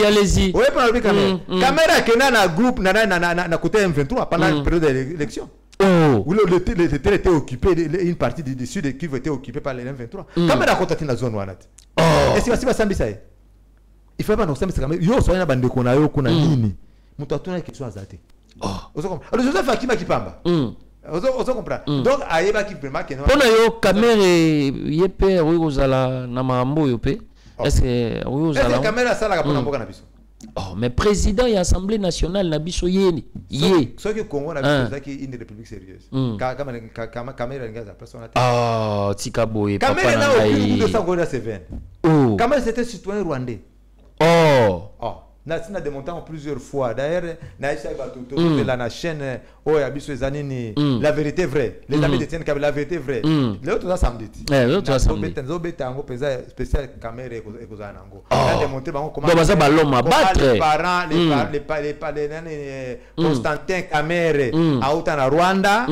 Allez-y. Oui, pour la caméra. Caméra qui na groupe na côté M23 pendant la période de l'élection. Où le terrain était occupé, une partie du sud qui était occupée par les M23. Caméra contacté la zone ouanat. Et si va sambi ça. Il faut pas nous sambi ça caméra. Yo so na bande kona yo kuna nini. Mutu atuna question azate. Alors Joseph Akima Kipamba. On comprend. Donc ayeba ki vraiment que non. Pona yo caméra yepe oui ozala na mambo yope. Est-ce que oui ozala. Est-ce caméra ça la pona mboka na biso. Mais président et Assemblée nationale na biso yeni. Ce que Congo na biso c'est une république sérieuse. Caméra ngaza personne. Tika boye papa na ngai. Caméra na aucune de ça Gola Seven. Caméra c'était citoyen rwandais. a démonté plusieurs fois. D'ailleurs, la chaîne La vérité vraie. Les amis détiennent la vérité vraie. L'autre ça samedi. Spécial caméra et Constantin Kamere à Rwanda.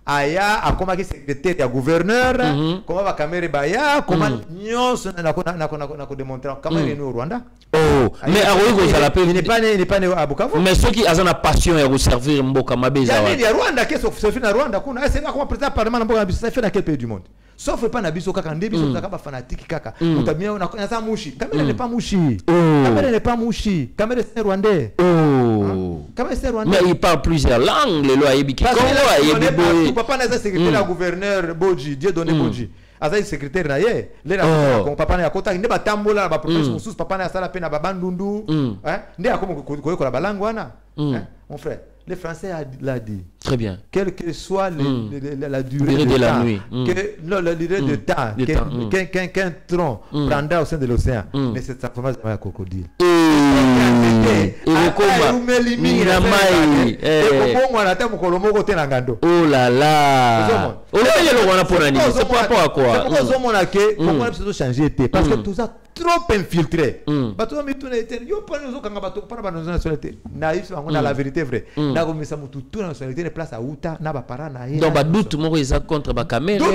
Aya akoma ki secrétaire ya gouverneur comment va Kamere baya comment nyonso na ko démontrer Kamere no Rwanda. Oh mais aroiko za la paix il n'est pas né à Bukavu, mais ceux qui azana passion ya servir mboka mabeza wa ya Rwanda qu'est-ce que ça fait na Rwanda kuna c'est comment président parlement na mboka ça fait dans quel pays du monde sauf pas na biso kaka ndebiso za kaba fanatique kaka utamia na za mushi Kamere n'est pas mushi Kamere n'est pas mushi Kamere c'est rwandais. Kamere c'est rwandais mais il parle plusieurs langues les lois yebiki Congo papa na secrétaire à gouverneur Boji Dieu donné Boji aza secrétaire na ye le na papa na kota ndeba tambola ba province mususu papa na sala pena babandundu ndé akomo ko la balangue wana mon frère les Français l'a dit très bien quelle que soit la durée de la nuit que la durée de temps qu'un tronc prendra au sein de l'océan mais cette transformation de crocodile oh là là c'est pas rapport à quoi parce que tout ça trop infiltré la vérité vraie donc ba doute moko eza contre ba caméra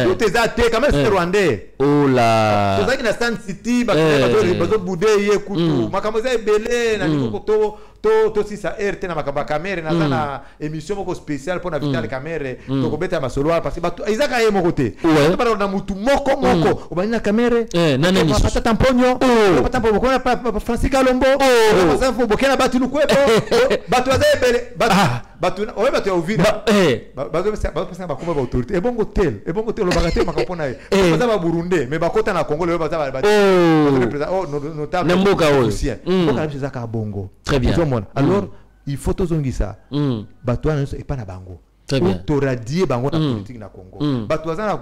doute eza te quand même c'est rwandais oh là tozaki na Stand City bazo bude ye kutu makambo eza ebele na niko to si ça RT na makamba caméra na na émission moko spéciale pour na Vital Caméra to ko beta masoloa parce que izaka ye moko te to na mutu moko obani na caméra nani pata tamponyo pata tamponyo ko Francis Kalombo pasa fo bokena batu lukwepo batu aza ebele batu oye batu ya Uvira batu pesa ba komba ba autorité ebongo tel lo bagate makapona ye baza ba Burundi mais bakota na Congo le baza ba notable nemboka oyo mboka biso zaka bongo très bien. Alors il faut tozongisa bato wana et pas na bango to radier bango na politique na Congo bato bazana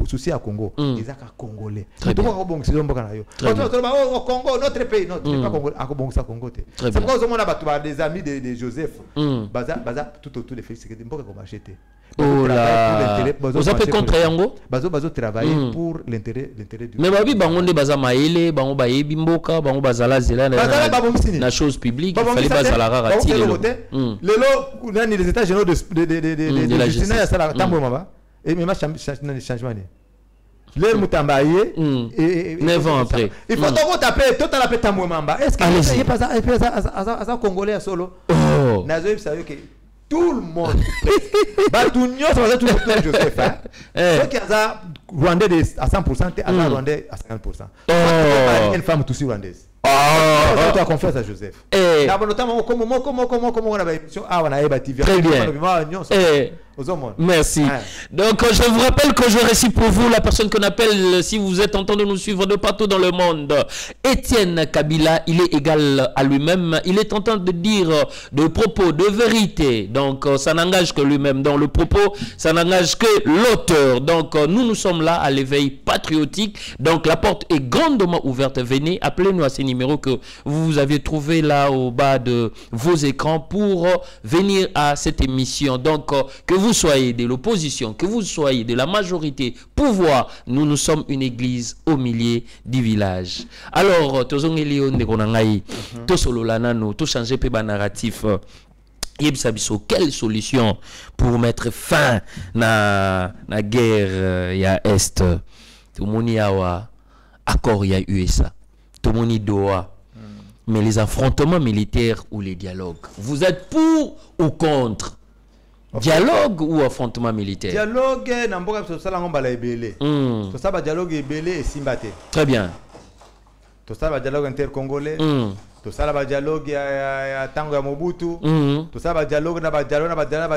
souci à Congo ezaka congolais to ko bongisa mboka na yo bato ba au Congo notre pays non pas Congo a bongisa Congo te c'est pourquoi au monde bato ba des amis de Joseph baza tout autour de Félix Tshisekedi mboka ko machete. Oh là, vous avez contre yango bazo travailler pour l'intérêt du mais babi bango nde baza maele bango ba yebi mboka bango bazala zela na chose publique il fallait bazala rara ti lelo nani les états généraux de la justice ya sala tambo maba et même changement l'air mutambaye et 9 ans après il faut donc taper total appel tambo mamba est-ce que c'est pas ça congolais solo nazo il savait que tout le monde Batunyo ça va tout le Joseph ceux qui a rwandais à 100% et à rwandais à 50%. Une femme aussi rwandaise. Tu as confiance à Joseph. Notamment comment on a émission on a ébattu très bien. Merci. Donc je vous rappelle que je récite pour vous la personne qu'on appelle, si vous êtes en train de nous suivre de partout dans le monde, Étienne Kabila. Il est égal à lui-même. Il est en train de dire des propos de vérité. Donc ça n'engage que lui-même. Dans le propos, ça n'engage que l'auteur. Donc nous sommes là à l'éveil patriotique. Donc la porte est grandement ouverte. Venez, appelez-nous à ces numéros que vous avez trouvé là au bas de vos écrans pour venir à cette émission. Donc que vous soyez de l'opposition, que vous soyez de la majorité, pouvoir, nous sommes une église au milieu du village. Alors, changer pe narratif. Quelle solution pour mettre fin à la guerre ya Est? Tout le monde y a accord ya USA. Tout le monde y doit. Mais les affrontements militaires ou les dialogues, vous êtes pour ou contre? Dialogue ou affrontement militaire? Dialogue, n'importe quoi, ça la ebele. Tout ça, dialogue ebele et simbate. Très bien. Tout ça, dialogue intercongolais. Tout ça, dialogue ya tango ya Mobutu. Tout ça, dialogue na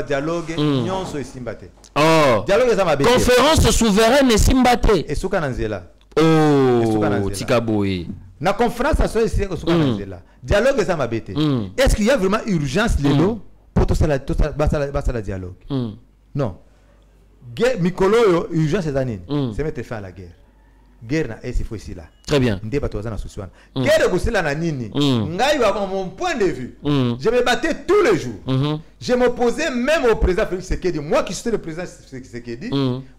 dialogue nyonso et simbate. Oh. Dialogue ça mabete. Conférence souveraine et simbate. Et souka nanzela. Oh, Tikaboé. Na conférence ça soit ici souka nanzela. Dialogue ça mabete. Est-ce qu'il y a vraiment urgence lelo? Tout ça la dialogue. Non. Guerre Mikolo urgence c'est anine. C'est mettre fin à la guerre. guerre na est faut ici là. Très bien. Ndé bato na souci wana. Guerre ko na nini. Ngai ba mon point de vue. Je me battais tous les jours. Je m'opposais même au président Félix Tshisekedi. Moi qui suis le président Félix Tshisekedi,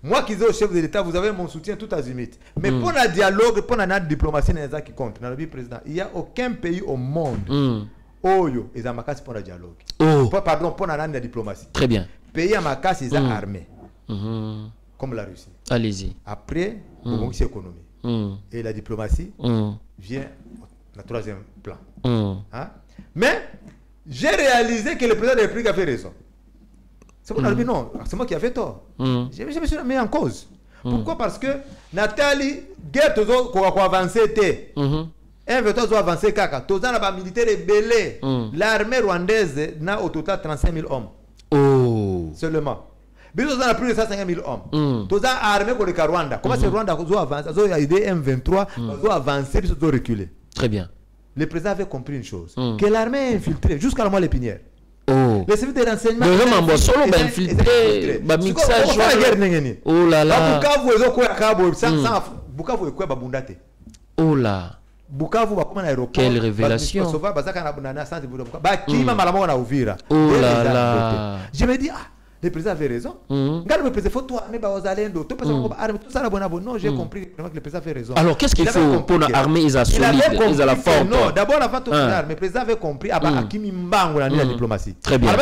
moi qui suis au chef de l'État, vous avez mon soutien tout azimut. Mais pour le dialogue, pour la diplomatie qui compte, dans le président, il n'y a aucun pays au monde. Oyo, ils ont makasi pour le dialogue. Pardon, pour la diplomatie. Très bien. Pays à makasi, ils ont armé. Comme la Russie. Allez-y. Après, c'est l'économie. Et la diplomatie vient au troisième plan. Hein? Mais j'ai réalisé que le président de la République a fait raison. C'est pour dit non, c'est moi qui ai fait tort. Je me suis mis en cause. Pourquoi? Parce que Nathalie, guerre a avancé. Un veut avancer kaka. Tozana ba militaire belé. L'armée rwandaise n'a au total 35 000 hommes. Seulement. Mais nous avons plus de 150 000 hommes. Tous armés pour le Rwanda. Comment c'est Rwanda qui a avancé? Ils ont aidé M23, ils ont avancé, ils ont reculé. Très bien. Le président avait compris une chose, que l'armée est infiltrée jusqu'à la moelle épinière. Les services de renseignement sont infiltrés. Oh là là. Oh là. Quelle révélation. Oh là là. Je me dis, le président avait raison. Non, j'ai compris que le président avait raison. Alors, qu'est-ce qu'il faut pour l'armée solide, la forte? Non, d'abord, le président avait compris la diplomatie. Très bien.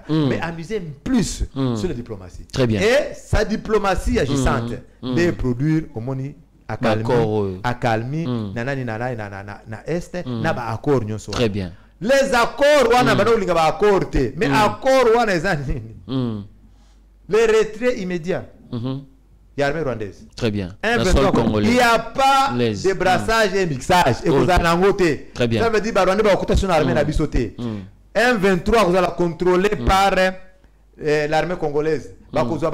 Mais amuser plus sur la diplomatie. Très bien. Et sa diplomatie agissante de produire au moni accalmie, na est, na ba accord nyonso. Très bien. Les accords wana banolinga ba accord te, mais accord wana ezani. Les retraits immédiats. Il y a l'armée rwandaise. Très bien. Il n'y a pas de brassage et mixage. Et vous allez en côté. Très bien. Ça veut dire que Rwanda va occupation l'armée n'a bisoté. M23 vous allez contrôler par l'armée congolaise. Bakuzwa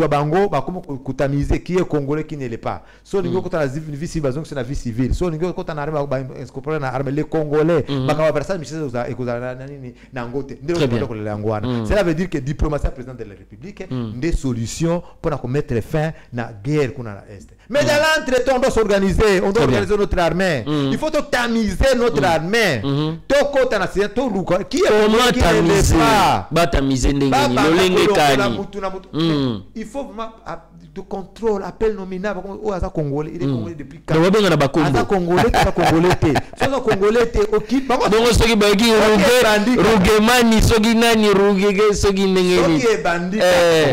bango bakomo kutamiser qui est congolais qui ne l'est pas. So ningo kota la vie civile donc c'est la vie civile. So ningo kota na armée ba incorporer na armée les congolais bakawa brassage mixage ekozala nani na ngote. Cela veut dire que diplomatie président de la République des solutions pour mettre fin na guerre qu'on a à l'est. Mais dans l'entretemps on doit s'organiser, on doit organiser notre armée. Il faut tamiser notre armée. To kota na c'est to luka qui est qui ne pas ba tamiser ndenge lolenge kani. Il faut vraiment de contrôle, appel nominal. Oh, à Congolais, il est Congolais depuis 4 ans. À Congolais, c'est Congolais. C'est Congolais, ok. Donc, ce qui est bandit, Rougemani, Soginani, Rougé, Soginengeni. Ce qui est bandit,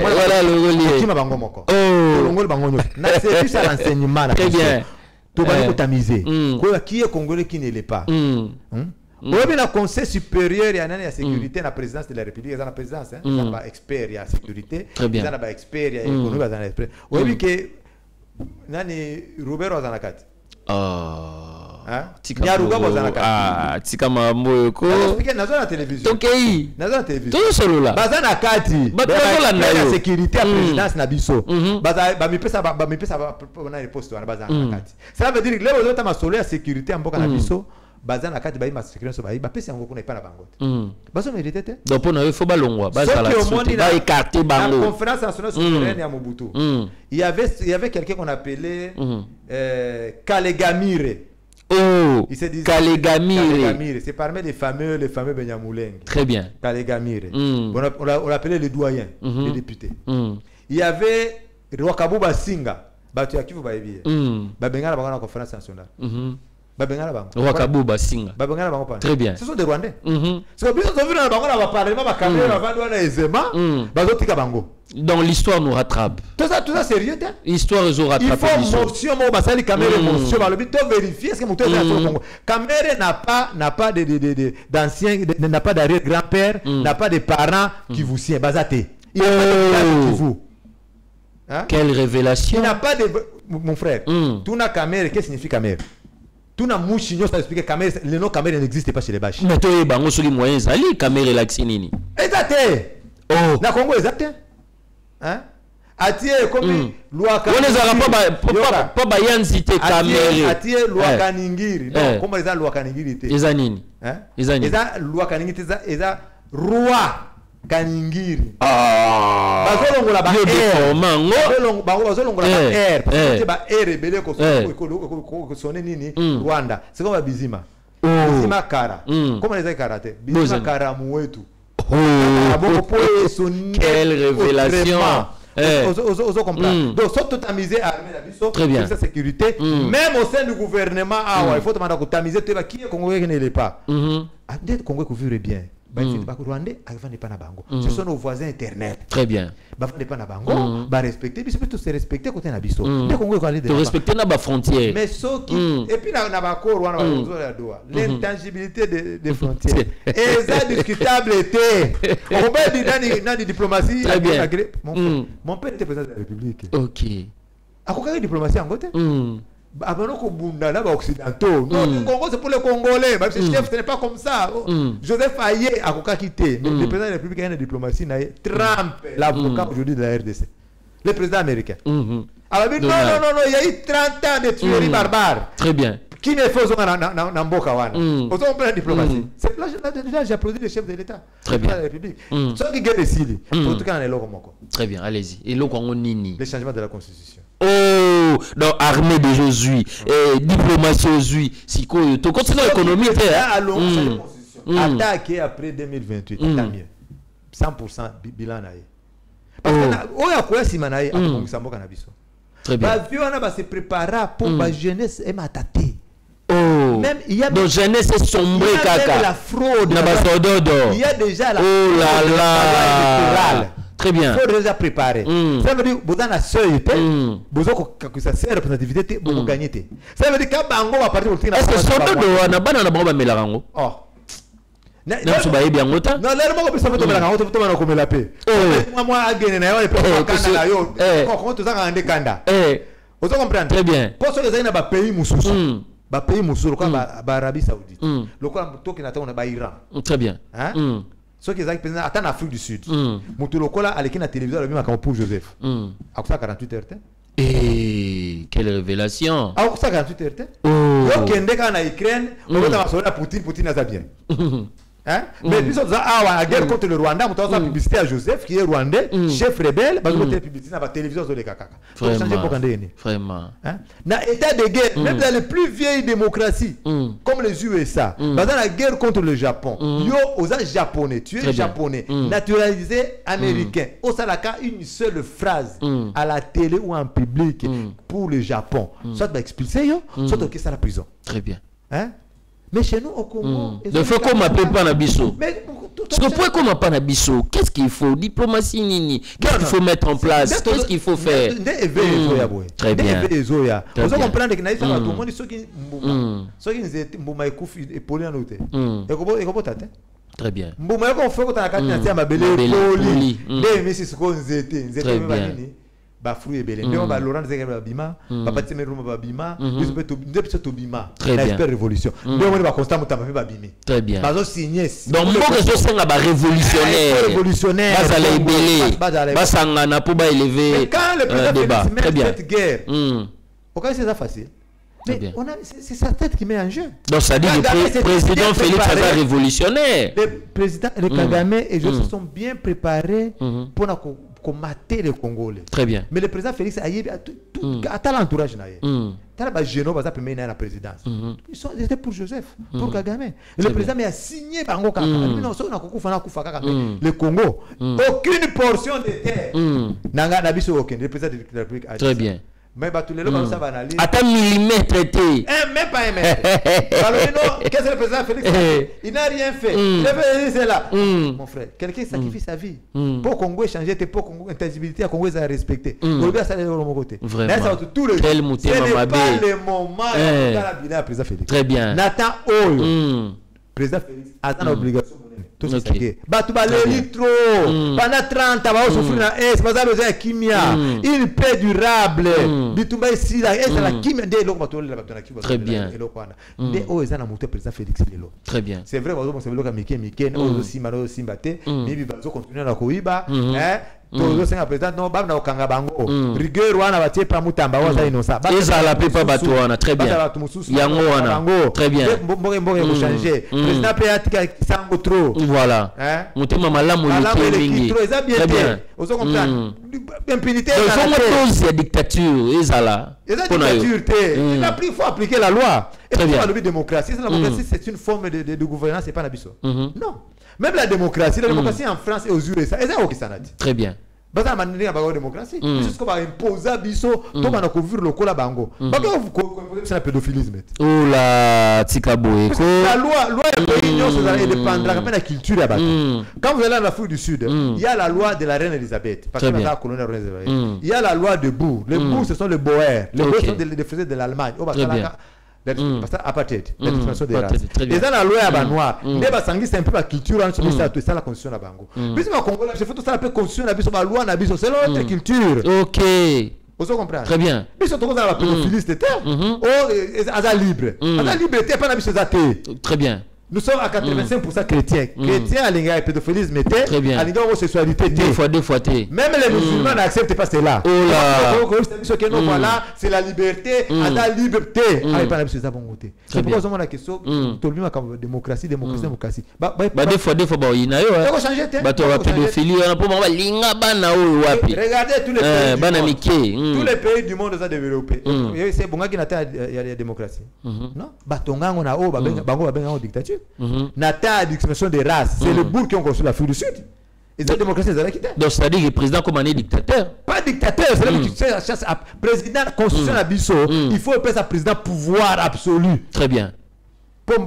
voilà le relié. Qui m'a bango moko. Oh, le bango. C'est plus à l'enseignement. Très bien. Tu vas tamiser. Qui est Congolais, qui ne l'est pas. Oui, mais le Conseil supérieur, il y a la sécurité, la présidence de la République, il y a la présidence, il y a un expert, il y a la sécurité, il y a un expert, il y a l'économie, il y a un expert. Oui, mais que Robert Ozanakat. Tika mambo ko. Nazo na télévision. Tokei. Nazo na télévision. Tout solo là. Bazana kati. La sécurité, la présidence na biso. Ba mi pesa na riposte wana bazana kati. Ça veut dire que les autres ma solo la sécurité amboka na biso. Bazana kati ba sécurité so ba pesa yango kuna ipana bango. Bazo mérité te. Donc pour nous faut balongwa. Bazala ba écarter bango. La conférence nationale souveraine ya Mobutu. Il y avait quelqu'un qu'on appelait Kalegamire. Oh, Kalegamire. C'est parmi les fameux Benyamulenge. Très bien. Kalegamire. On l'appelait le doyen, le député. Il y avait Rwakabuba Singa. Batu Yakivu Baebi. Babengala Bangana conférence nationale. Babengala Bango. Rwakabuba Singa. Babengala Bango. Très bien. Ce sont des Rwandais. Parce que bien sûr, on va parler, on va caméra, on va aisément. Bazotika Bango. Donc l'histoire nous rattrape. Tout ça sérieux, hein? L'histoire nous rattrape. Il faut motion, mon basali caméra motion. Le but de vérifier est-ce que mon téléphone est au Congo. Caméra n'a pas d'anciens, n'a pas d'arrière-grand-père, n'a pas de parents qui vous siennent. Bazaté. Il n'a pas de qui vous. Quelle révélation. Il n'a pas de mon frère. Tout na caméra, qu'est-ce que signifie caméra? Tout na mouchi, ça explique caméra. Le nom caméra n'existe pas chez les Bâches. Mais toi, bango sur les moyens, ali caméra l'axinini. Exacté. Oh. Na Congo exacté. Hein? Atie comme loi kaningiri. On pas yanzite caméra. Atie loi kaningiri. Non, comment les loi kaningiri te? Ezanini. Hein? Ezanini. Eza loi kaningiri eza roi kaningiri bazolongola ba air ba air ebele ko sonne nini Rwanda c'est comme bizima bizima kara comment les karaté bizima kara muetu quelle révélation. Oso comprendre. Donc, soit tout tamisé armée la biso, sa sécurité, même au sein du gouvernement, il faut demander à tamiser qui est congolais qui ne l'est pas. Dès que Congo couvre bien, Rwandais, avant n'est pas na bango. Ce sont nos voisins éternels. Très bien. Bah n'est pas na bango, bah respecter, puis c'est se respecter côté na biso. Dès Congo aller de respecter na ba frontière. Mais ce qui et puis na ba ko Rwanda ba doa. L'intangibilité des frontières. Et ça discutable était. On peut dire dans la diplomatie. Très bien. Mon père était président de la République. OK. À quoi la diplomatie en côté? Avant qu'on bunda là, occidentaux. Non, le Congo c'est pour les Congolais. Même si chef, ce n'est pas comme ça. Joseph Aye a quoi quitté. Mais le président de la République a une diplomatie. Trump, l'avocat aujourd'hui de la RDC. Le président américain. Alors, non, il y a eu 30 ans de tueries barbares. Très bien. Qui ne fait pas dans Mboka Wana. On peut la diplomatie. C'est là j'ai applaudi le chef de l'État. Très bien. De la République. Ceux qui gagnent les Sili. En tout cas, on est là comme très bien, allez-y. Et là, on nini. Le changement de la Constitution. Oh, donc armée de Josué, diplomatie Josué, si quoi, tu continues l'économie, attaqué après 2028, tant mieux. 100% bilan naïe. Parce que on a quoi si manaï à Kongo cannabis. Très bien. On va se préparer pour la jeunesse et m'attaquer. Oh. Même il y a donc jeunesse est sombre caca. La fraude. Il y a déjà la fraude. Oh là là. Très bien. Il faut déjà préparer. Ça veut dire que vous avez la seuil, vous avez que ça sert à représentativité, vous gagnez. Ça veut dire que Bango va partir au final. Est-ce que son dos na bana na bomba melarango? Oh. Non, c'est pas bien ngota. Non, là on peut se faire melarango, tu peux tomber comme la paix. Moi agene na yo et pas kanda yo. Comment tu ça ande kanda? Vous comprenez? Très bien. Parce que les na ba pays mususu. Ba pays mususu comme ba Arabie Saoudite. Le quoi to ki na ta on ba Iran. Très bien. Hein? Ceux qui ont président en Afrique du Sud. Moutouloko avec la télévision, le même pour Joseph. À quoi ça 48 heures? Et quelle révélation! À quoi ça 48 heures? Ok, on est en Ukraine, on va sur la Poutine a ça bien. Mais puis on a la guerre contre le Rwanda, on a publicité à Joseph qui est rwandais, chef rebelle, on a publicité dans la télévision sur les caca. Vraiment. Dans l'état de guerre, même dans les plus vieilles démocraties, comme les USA, dans la guerre contre le Japon, yo aux japonais, tu es japonais, naturalisé américain, au salaka une seule phrase à la télé ou en public pour le Japon, soit va expulser yo, soit ok ça la prison. Très bien. Mais chez nous au Congo, il faut qu'on m'appelle pas Nabiso. Parce que pourquoi qu'on m'appelle Nabiso? Qu'est-ce qu'il faut? Diplomatie nini. Qu'est-ce qu'il faut mettre en place? Qu'est-ce qu'il faut faire? Très bien. Vous comprenez que naïs tout le monde ceux qui mbuma ekufi epoli na note. Eko tate. Très bien. Mbuma eko fait ko ta kati na tia mabele epoli. Nde mesi siko nzete ba nini? Ba fruit ebele. Nde ba Laurent Zeke ba bima, ba Patime Ruma ba bima, nde to bima. La super révolution. Nde on va constant mutamba ba bimi. Très bien. Bazo signer. Donc moko so senga ba révolutionnaire. Révolutionnaire. Ba za ebele. Ba sangana pour ba élever le débat. Très bien. Cette guerre. Pourquoi c'est ça facile? Mais c'est sa tête qui met en jeu. Donc ça dit le président Félix Aza révolutionnaire. Le président, le Kagame et je se sont bien préparés pour combattre les Congolais. Très bien. Mais le président Félix Aye à l'entourage naïe. T'as pas Géno va premier la présidence. Ils étaient pour Joseph, pour Kagame. Et le président a signé Bango Kaka. Non, ça on a Kufa le Congo. Aucune portion de terre. Nanga nabiso aucun. Le président de la République a dit. Très bien. Mais tous les gens ça va analyser. Attends millimètre traité. Même pas un mètre. Qu'est-ce que le président Félix il n'a rien fait. Il avait c'est là. Mon frère, quelqu'un sacrifie sa vie. Pour Congo changer, pour Congo intangibilité à Congo ça respecter. On doit ça de mon côté. Vraiment. Ça tout le. Ce n'est pas le moment de la bilan président Félix. Très bien. Nathan Oyo. Président Félix a une obligation. Tout ça qui batu baleri trop pendant 30 ans va souffrir na est pas ça besoin kimia une paix durable bitumba ici là est la kimia de l'eau bato la bato na kimia. Très bien. De o ezana monter président Félix lelo. Très bien. C'est vrai bazo c'est le ka mike o simba te mais bazo continuer na koiba tozo senga président non ba na okanga bango rigueur wana batie pa mutamba waza inosa ezala pe pa bato wana très bien yango wana très bien mboge changer président pe atika sango trop voilà mutema malamu mingi très bien ozo comprendre impunité ya dictature ezala dictature il faut appliquer la loi et puis la démocratie c'est une forme de gouvernance c'est pas la biso non. Même la démocratie en France et aux USA, très bien. Basa manini ba démocratie, juste comme imposer biso to bana couvrir le cola bango. Ba c'est la pédophilisme. Oh la tikaboe ko. La loi réunion c'est dépendra quand la culture à bateau. Quand vous allez en Afrique du Sud, il y a la loi de la reine Elisabeth parce que la colonie reine Elisabeth. Il y a la loi de Bourg. Les Bourg ce sont les Boers. Les Boers sont des Français de l'Allemagne. Parce que apartheid, l'expression des races. Et dans la loi à Banois, débat sanguin c'est un peu la culture en sur ça, tout ça la constitution à Bango. Bis ma Congo, je fais tout ça la constitution à biso ba loi na biso, c'est notre culture. OK. Vous comprenez? Très bien. Biso to la pédophilie c'était oh aza libre. Aza liberté pas na biso zaté. Très bien. Nous sommes à 85% chrétiens. Chrétiens à l'ingénieur pédophilisme était à l'ingénieur homosexualité. Deux fois. Même les musulmans n'acceptent pas cela. Oh là. Voilà, c'est la liberté, à la liberté. C'est pourquoi on a la question. Tout le monde a démocratie. Bah deux fois bah il y a eu. Bah toi pédophilie on a pas mal linga bana ou wapi. Regardez tous les pays. Bana Mickey. Tous les pays du monde sont développés. C'est bon qui n'a pas la démocratie. Non. Bah tonga on a bango en dictature. Nata d'expression des races, c'est le bourg qui ont construit l'Afrique du Sud. Et la démocratie, c'est là qui donc, c'est-à-dire que le président comme un dictateur. Pas dictateur, c'est là que président constitution à Bisso, il faut appeler ça président pouvoir absolu. Très bien. Même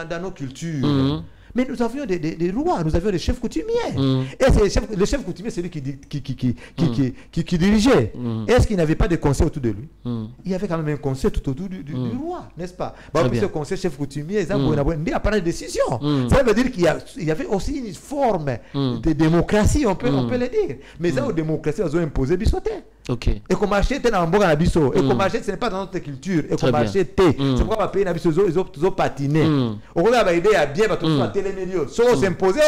dans nos cultures. Mais nous avions des rois, nous avions des chefs coutumiers. Et le chef coutumier, c'est lui qui dirigeait. Est-ce qu'il n'avait pas de conseil autour de lui? Il y avait quand même un conseil tout autour du roi, n'est-ce pas? Ce conseil chef coutumier, il a pris des décisions. Ça veut dire qu'il y avait aussi une forme de démocratie, on peut le dire. Mais ça, la démocratie, ils ont imposé Bissoté. Okay. Et comme acheter t'es dans un biso et comme acheter ce n'est pas dans notre culture et comme acheter c'est pourquoi va payer na biso ils ont patiné on regarde idée à bien ba tout ça télémédio so s'imposer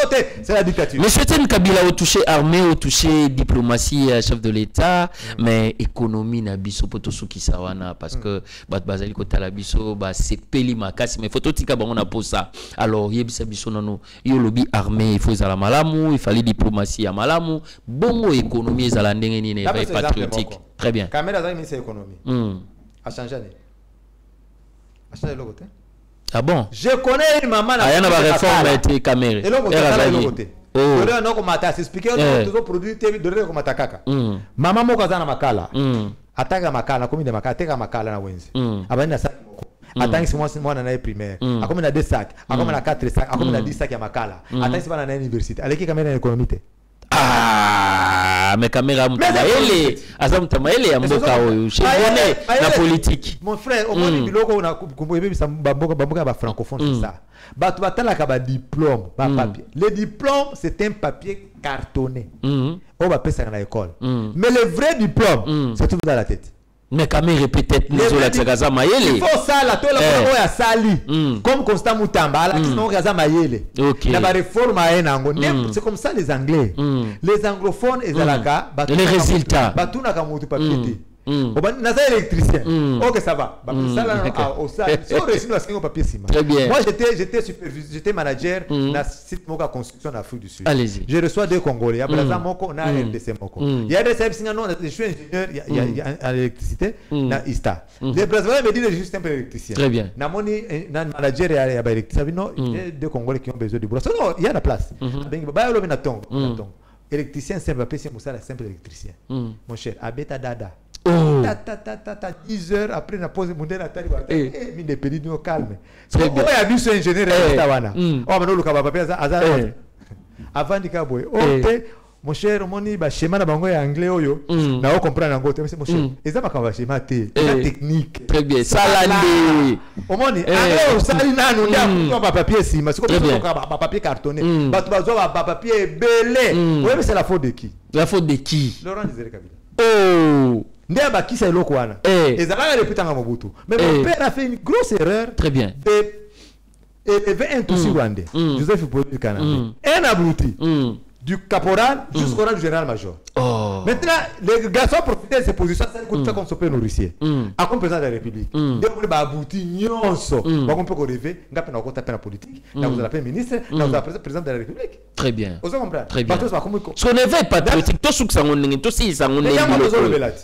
c'est la dictature. Monsieur Etienne Kabila au touché armée au touché diplomatie chef de l'État mais économie na biso poto suki sawana parce que bat bazali ko tala biso ba sepeli makasi mais photo tika bango na posa alors yebisa biso nano yo lobby armée il faut za la malamu il fallait diplomatie ya malamu bongo économie za la ndenge ni ne patriote. Très bien. Caméra dans ministère économie. A changé. A changé le côté. Ah bon? Je connais une maman. Il y a une réforme a été caméra. Et le côté. Oh. Non comme mata s'expliquer aux produits de comme matakaka. Maman mo kazana makala. Ataka makala comme de makala teka makala na wenzi. Abani na sac. Attends si moi na primaire. A comme na 2 sacs, a comme na 4 sacs, a comme na 10 sacs ya makala. Attends si na université. Avec caméra économie. Ah, mais caméra mutamaele azamutamaele ya mboka oyo chebone na politique. Mon frère, au moins biloko on a kumbuye bisa bamboka ba francophone c'est ça. Batu batalaka ba diplôme, ba papier. Le diplôme c'est un papier cartonné. On va payer ça à l'école. Mais le vrai diplôme, c'est tout dans la tête. Mais caméra peut-être nous la tsagaza mayele. Il faut ça la tola ko ya sali. Comme Constant Mutamba la qui non gaza mayele. La réforme a nango. C'est comme ça les anglais. Les anglophones et zalaka les résultats. Batuna ka mutu papier. Naza électricien. OK ça va. Ça là au ça. Sur réussi la skingo papier sima. Très bien. Moi j'étais manager na site Moka construction en Afrique du Sud. Allez-y. Je reçois 2 Congolais. Après ça moko na RDC moko. Il y a des services non je suis ingénieur il y a à l'électricité na ISTA. Les Brésiliens me disent je suis un peu électricien. Très bien. Na moni na manager ya ba électricien non il y a 2 Congolais qui ont besoin de boulot. Non, il y a la place. Ba lo na tongo. Électricien simple papier c'est ça simple électricien. Mon cher Abeta Dada. 10 heures après la pause mondiale à Tali mi de péri au calme. C'est pourquoi il y a vu ce ingénieur Tawana. Oh maintenant le papier avant de kaboy. OK mon cher moni ba schéma na bango ya anglais oyo na o comprendre ngo te mon cher eza ba ka schéma te la technique. Très bien. Salande. Au moni alors sali nanu ndia ba papier si mais c'est comme ba papier cartonné. Ba tu ba papier belé. Oui mais c'est la faute de qui? La faute de qui? Laurent Désiré Kabila. Oh. Ndé ba kisa eloko wana. Et zalaka le pitanga Mobutu. Mais mon père a fait une grosse erreur. Très bien. Et avait un Tutsi rwandais. Joseph Paul du Canada. Un abruti. du caporal jusqu'au rang du général-major. Maintenant, les garçons profitent de ces positions, ça coûte ça comme ça peut nourricier. À comme président de la République. Dès qu'on va aboutir, nyonso, on peut rêver, on peut avoir la politique, on vous appelle ministre, on vous appelle président de la République. Très bien. Vous comprenez? Très bien. Ce qu'on est patriotique, tout ce que ça on tout si ça on est.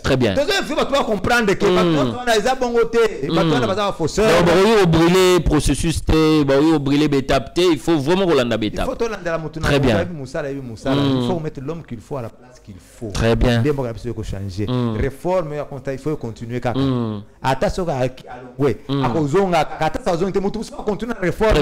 Très bien. Donc il faut comprendre que on a des bon côté, maintenant on va fausseur. On brûler processus on brûler étape il faut vraiment Rolanda Il faut Très bien. Il faut mettre l'homme qu'il faut à la place qu'il faut. Très bien. Il faut changer. Réforme, il faut continuer. Attention à oui. À cause on a attention à continuer la réforme.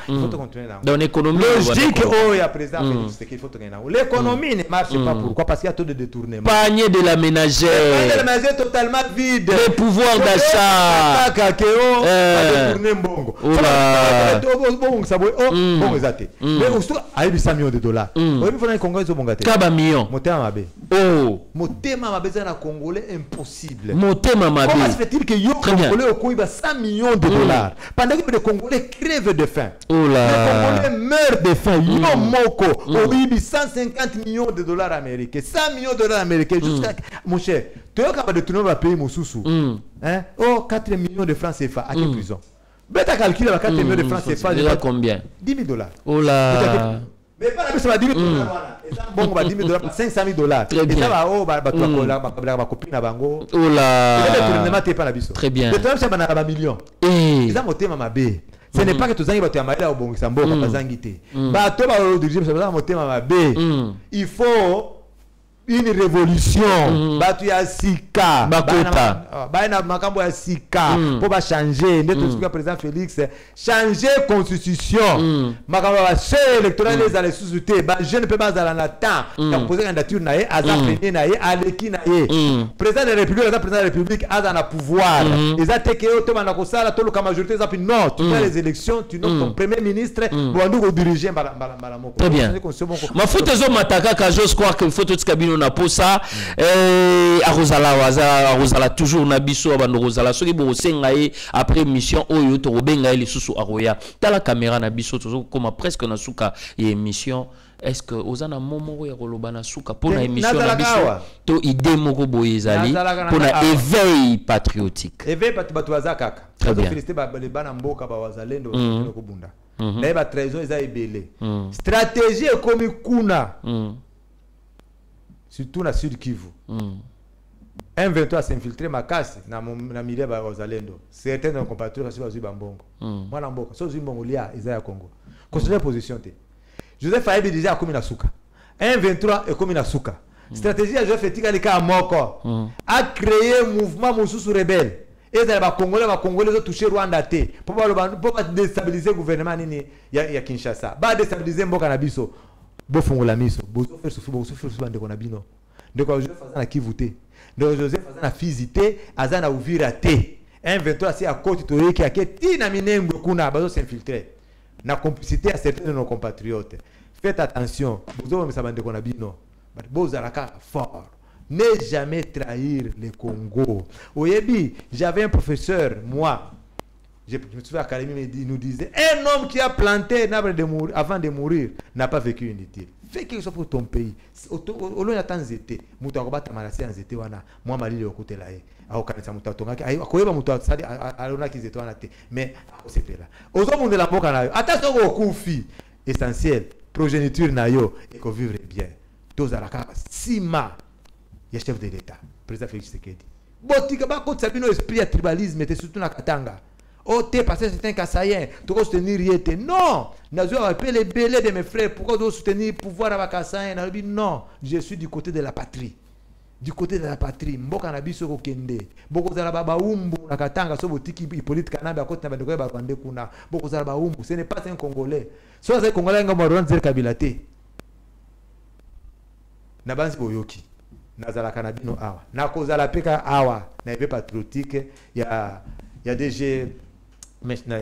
Il faut continuer là. Dans l'économie. Logique, il y a président c'est qu'il faut tourner là. L'économie ne marche pas. Pourquoi? Parce qu'il y a trop de détournements. Panier de la ménagère. Le panier de la ménagère totalement vide. Le pouvoir d'achat. Détourner bongo. Bon, ça va. Bon, exact. Mais aussi, il y a 100 millions de dollars. Il faut que Congo soit bon gâté. Kaba million. Motema mabe. Oh. Motema mabe c'est un Congolais impossible. Motema mabe. Comment se fait-il que yo Congolais au Congo 100 millions de dollars pendant que les Congolais crèvent de faim? Oh là. Les Congolais meurent de faim. Yo moko au 150 millions de dollars américains, 100 millions de dollars américains jusqu'à mon cher. Tu es capable de tourner le pays Moussousou. Hein? Oh 4 millions de francs CFA à quelle prison? Mais tu as calculé 4 millions de francs CFA déjà combien? 10 000 dollars. Oh là. Mais pas la ça 10 000 dollars. Bon, on va 10 000 dollars, 500 000 dollars. Très bien. Et ça va, oh, ma copine à Bango. Oh là. Très bien. Le temps, c'est un million. Et ça, mon thème, ma baie. Ce n'est pas que tous les gens qui ont été au bon Sambo, pas zangité. Bah, toi, mon thème, ma baie. Il faut une révolution. Batu ya sika. Bakota. Baina makambo ya sika. Pour ba changer. N'est tout ce que président Félix changer constitution. Makambo ba chef électoral les aller sous-souter. Ba jeune peut pas dans la temps. Il a posé candidature naé, aza fini naé, aleki naé. Président de la République, président de la République a dans le pouvoir. Ils a teke auto bana ko sala to la majorité za non, tu fais les élections, tu nommes ton premier ministre pour nous diriger balamoko. Très bien. Ma faute zo mataka ka j'ose croire que faut tout cabine na posa arozala toujours na biso ba rozala soki bo sengaye après mission oyo to benga les susu aroya tala caméra na biso to comme presque na suka émission. Est-ce que ozana momo ya koloba na suka pour na émission na biso to idée moko boyezali pour na éveil patriotique. Éveil patriotique kaka. Très bien. Féliciter les bana mboka ba wazalendo ko bunda. Na ba trésor eza ebele. Stratégie comme kuna. Surtout na Sud Kivu. M23 s'infiltrer ma casse na milieu ba wazalendo. Certains de nos compatriotes sont bambongo. Moi na mboka so zimbongo lia eza ya Congo. Considère position te. Joseph Ayebi déjà comme na suka. M23 est comme na suka. Stratégie à Joseph Etika lika moko. A créé mouvement Moussousou rebelle. Et ça va Congolais ont touché Rwanda te. Pour pas déstabiliser le gouvernement nini ya Kinshasa. Ba déstabiliser mboka na biso. Bo fongola miso. Bo faire bande ko na bino. Donc Joseph faza na kivuté. Donc Joseph faza na fizité, azana Uvira te. M23 c'est à côté to yeki aketi na minengo kuna bazo s'infiltrer. Na complicité à certains de nos compatriotes. Faites attention. Fort. Ne jamais trahir le Congo. Au Yébi, j'avais un professeur, moi, je me souviens à l'académie, il nous disait, un homme qui a planté un arbre avant de mourir n'a pas vécu inutile. Fais quelque chose pour ton pays. Au long de temps, zété, moutarba tamarasi en zété wana, moi mali le côté là. Au kanisa mutatonga, akoyeba mutasali alona ki zété wana te. Mais c'était là. Aux hommes de la boka na yo. Attention au kufi essentiel. Progéniture na yo et qu'on vivre bien. Tous à la carte. Sima, il y a chef de l'État, président Félix Tshisekedi. Botika ba ko tsabino esprit à tribalisme était surtout na Katanga. Oh, t'es passé certains Kassaïens, tu dois soutenir Yété. Non, Nazo a appelé les belés de mes frères. Pourquoi tu dois soutenir le pouvoir à Kassaïen? Non, je suis du côté de la patrie. Du côté de la patrie, mboka na biso ko kende. Boko za baba umbu na Katanga so botiki Hippolyte Kanambe akoti na bandeko ba Rwanda kuna. Boko za baba umbu, ce n'est pas un Congolais. Soit c'est un Congolais ngomba Rwanda Kabila te. Na banzi boyoki. Na zala kanabino awa. Na kozala peka awa. Na ebe patriotique, il y a DG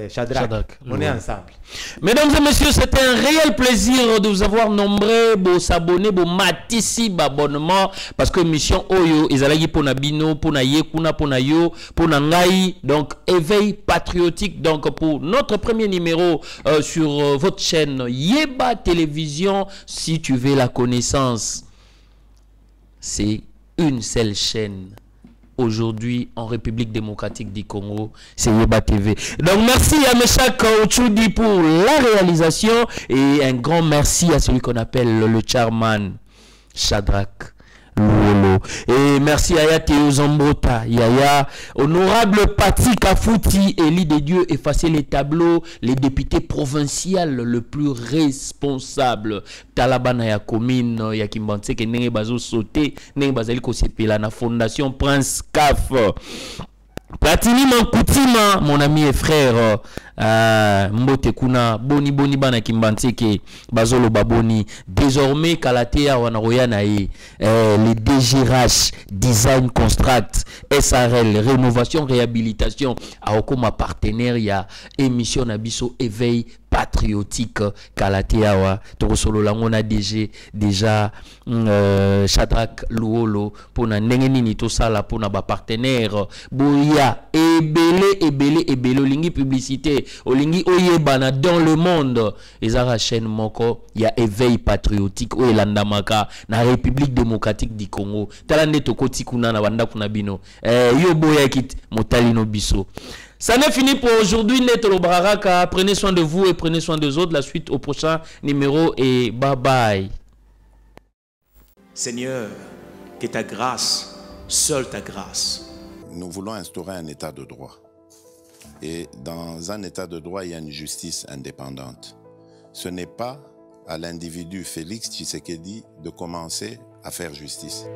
Shadrach, on est ensemble. Mesdames et messieurs, c'est un réel plaisir de vous avoir nombreux, pour s'abonner, pour matisi, abonnement, parce que mission Oyo, Ezalagi pour Nabino, pour Nayekuna, pour Nayo, pour Nangai, donc éveil patriotique. Donc pour notre premier numéro sur votre chaîne Yeba Télévision, si tu veux la connaissance, c'est une seule chaîne. Aujourd'hui en République démocratique du Congo, c'est Yeba TV. Donc merci à Meshak Ochoudi pour la réalisation et un grand merci à celui qu'on appelle le chairman Shadrach Luolo. Et merci à Yaya Zambota, Yaya, honorable Pati Kafouti, élu des dieux, effacer les tableaux, les députés provinciaux le plus responsable. Talabana ya commune, ya Kimbanse, que nenge bazo sauté, nenge bazali ko sepela na fondation Prince Kaf. Platini Mankoutima, mon ami et frère, Mbote Kuna, Boni Bana Kimbanseke, Bazolo Baboni, désormais Kalatea Wanaroya Nae, les DGRH, Design Construct, SRL, rénovation, réhabilitation, Aokoma partenaire, il y a émission Nabiso éveil patriotique Kalateawa Torosolo Langona DG déjà Shadrach Luolo pour na nengeni to sala pour na ba partenaire boya ebele olingi publicité olingi oyebana dans le monde ezara chaîne moko ya éveil patriotique o elandamaka na République démocratique du Congo talande tokoti kuna na banda kuna bino yo boya kit motalino biso. Ça n'est fini pour aujourd'hui. Netolo Baraka. Prenez soin de vous et prenez soin des autres. La suite au prochain numéro et bye bye. Seigneur, que ta grâce, seule ta grâce. Nous voulons instaurer un état de droit. Et dans un état de droit, il y a une justice indépendante. Ce n'est pas à l'individu Félix Tshisekedi de commencer à faire justice.